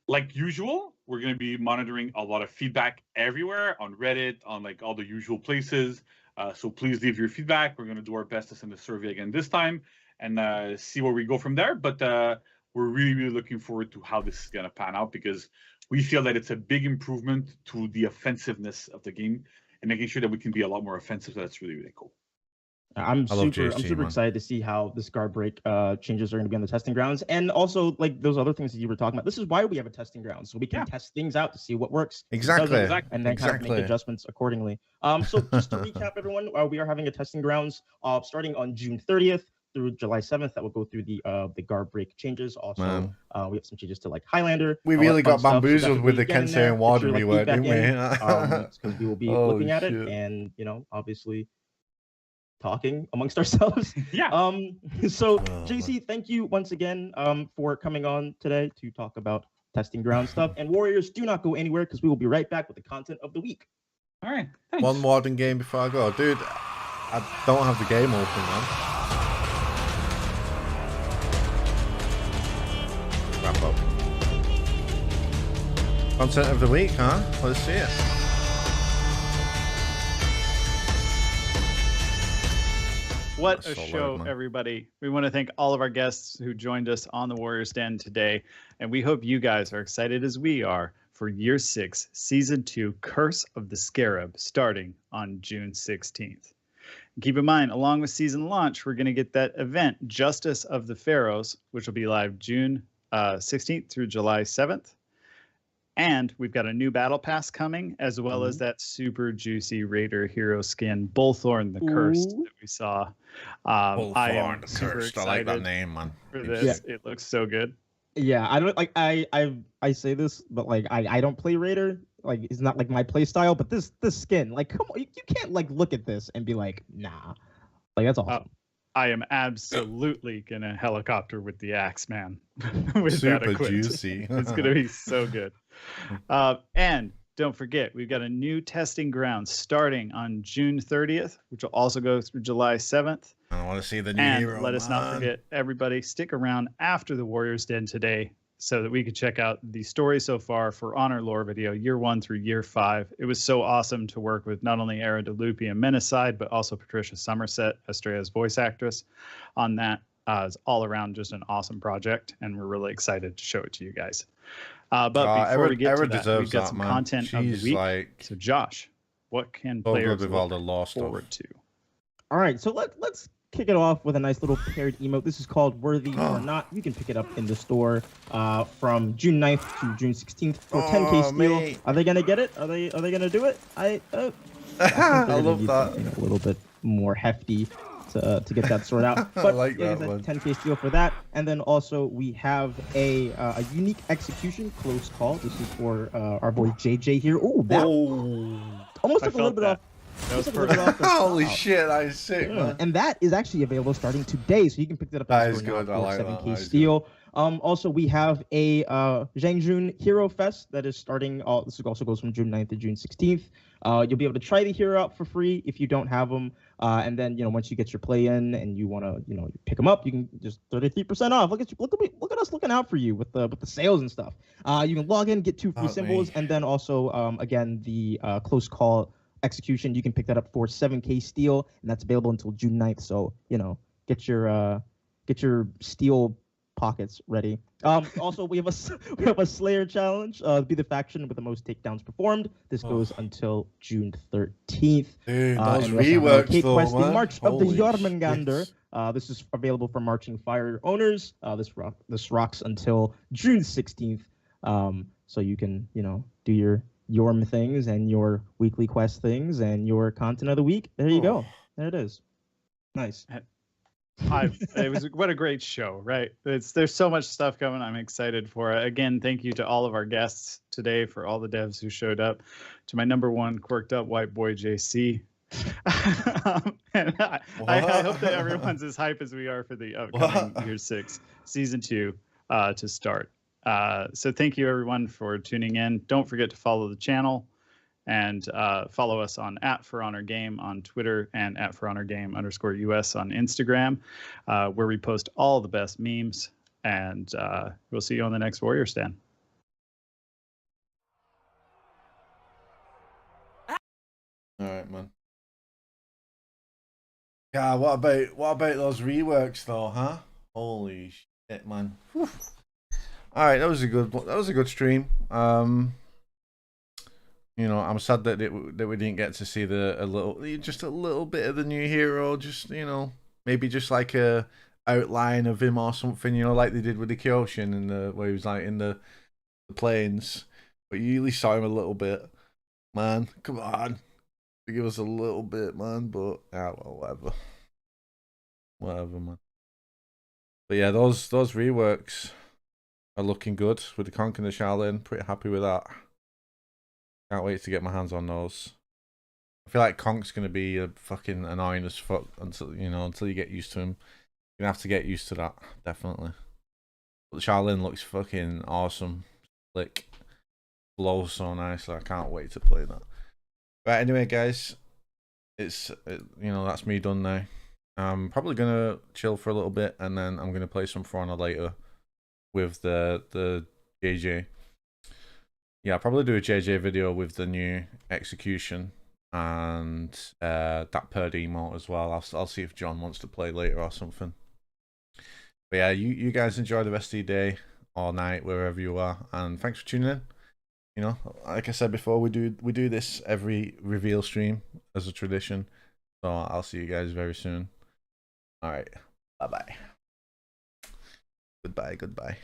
like usual, we're going to be monitoring a lot of feedback everywhere on Reddit, on like all the usual places. So please leave your feedback. We're going to do our best to send a survey again this time and see where we go from there. But we're really, really looking forward to how this is going to pan out, because we feel that it's a big improvement to the offensiveness of the game and making sure that we can be a lot more offensive. So that's really, really cool. I'm super excited to see how this guard break changes are going to be on the testing grounds, and also like those other things that you were talking about. This is why we have a testing ground, so we can test things out to see what works exactly, and then kind of make adjustments accordingly. So just to recap, everyone, we are having a testing grounds starting on June 30th through July 7th that will go through the guard break changes. Also, we have some changes to like Highlander. We really got bamboozled with the Kensei and Ward rework, didn't we? Because we will be looking at it and, you know, obviously talking amongst ourselves. Yeah. So JC, thank you once again for coming on today to talk about testing ground stuff. And Warriors, do not go anywhere because we will be right back with the content of the week. All right. Thanks. One Warden game before I go. Dude, I don't have the game open, man. Wrap up. Content of the week, huh? Let's see it. What a show, everybody. We want to thank all of our guests who joined us on the Warriors Den today. And we hope you guys are excited as we are for Year 6, Season 2, Curse of the Scarab, starting on June 16th. Keep in mind, along with season launch, we're going to get that event, Justice of the Pharaohs, which will be live June 16th through July 7th. And we've got a new battle pass coming, as well as that super juicy Raider hero skin, Bolthorn the Cursed, that we saw. Bolthorn the Cursed. I like that name, man. For this, it looks so good. Yeah, I don't like. I say this, but like I don't play Raider. Like it's not like my play style. But this skin, like, come on, you can't like look at this and be like, nah, like that's awesome. I am absolutely gonna helicopter with the axe, man. With super juicy. It's gonna be so good. And don't forget, we've got a new testing ground starting on June 30th, which will also go through July 7th. I want to see the new and hero. Let us not forget, everybody, stick around after the Warriors Den today so that we can check out the story so far for Honor Lore video, Year 1 through Year 5. It was so awesome to work with not only Era DeLupi and Menacide, but also Patricia Somerset, Estrella's voice actress, on that. It's all around just an awesome project, and we're really excited to show it to you guys. But before we get to that, we've got some content of the week. Like, so Josh, what can players with all the lost forward to? All right, so let's kick it off with a nice little paired emote. This is called Worthy or Not. You can pick it up in the store from June 9th to June 16th for 10k steal. Mate. Are they gonna get it? Are they gonna do it? I love that. You know, a little bit more hefty to get that sorted out. But I like that one. 10k steal for that. And then also we have a unique execution close call. This is for our boy JJ here. Ooh, that almost took a little bit off. Holy shit, that is sick, man. And that is actually available starting today, so you can pick that up. That is good. I like 7k steal. Also, we have a Zhangjun Hero Fest that is starting. This also goes from June 9th to June 16th. You'll be able to try the hero out for free if you don't have them. And then, you know, once you get your play in and you want to, you know, pick them up, you can just 33% off. Look at us looking out for you with the sales and stuff. You can log in, get 2 free symbols, and then also again the close call execution. You can pick that up for 7k steal, and that's available until June 9th. So, you know, get your steal pockets ready. Also, we have a Slayer challenge. Be the faction with the most takedowns performed. This goes until June 13th. Dude, those reworks though, quest, man. the March of the Jormungandr. This is available for Marching Fire owners. This rocks until June 16th. So you can, you know, do your Yorm things and your weekly quest things and your content of the week. There you go. There it is. Nice. It was what a great show, right? There's so much stuff coming. I'm excited for it. Again, thank you to all of our guests today, for all the devs who showed up, to my number one quirked up white boy JC. And I hope that everyone's as hype as we are for the upcoming Year 6 Season 2 to start. So thank you everyone for tuning in. Don't forget to follow the channel and follow us on @ForHonorGame on Twitter and @ForHonorGame_US on Instagram, where we post all the best memes. And we'll see you on the next Warriors Den. All right, man. Yeah, what about those reworks though, huh? Holy shit, man. Whew. All right, that was a good stream. You know, I'm sad that we didn't get to see just a little bit of the new hero. Just, you know, maybe just like a outline of him or something. You know, like they did with the Kyoshin and where he was like in the plains. But you at least saw him a little bit, man. Come on, give us a little bit, man. But well, whatever, man. But yeah, those reworks are looking good with the Conqueror and Shaolin. Pretty happy with that. Can't wait to get my hands on those. I feel like Conk's gonna be a fucking annoying as fuck until you get used to him. You're gonna have to get used to that, definitely. But the Shaolin looks fucking awesome. Slick. Flows so nicely. I can't wait to play that. Right, anyway, guys, that's me done now. I'm probably gonna chill for a little bit, and then I'm gonna play some For Honor later with the JJ. Yeah, I'll probably do a JJ video with the new execution and that Purd emote as well. I'll see if John wants to play later or something. But yeah, you guys enjoy the rest of your day or night wherever you are, and thanks for tuning in. You know, like I said before, we do this every reveal stream as a tradition. So I'll see you guys very soon. All right, bye bye. Goodbye.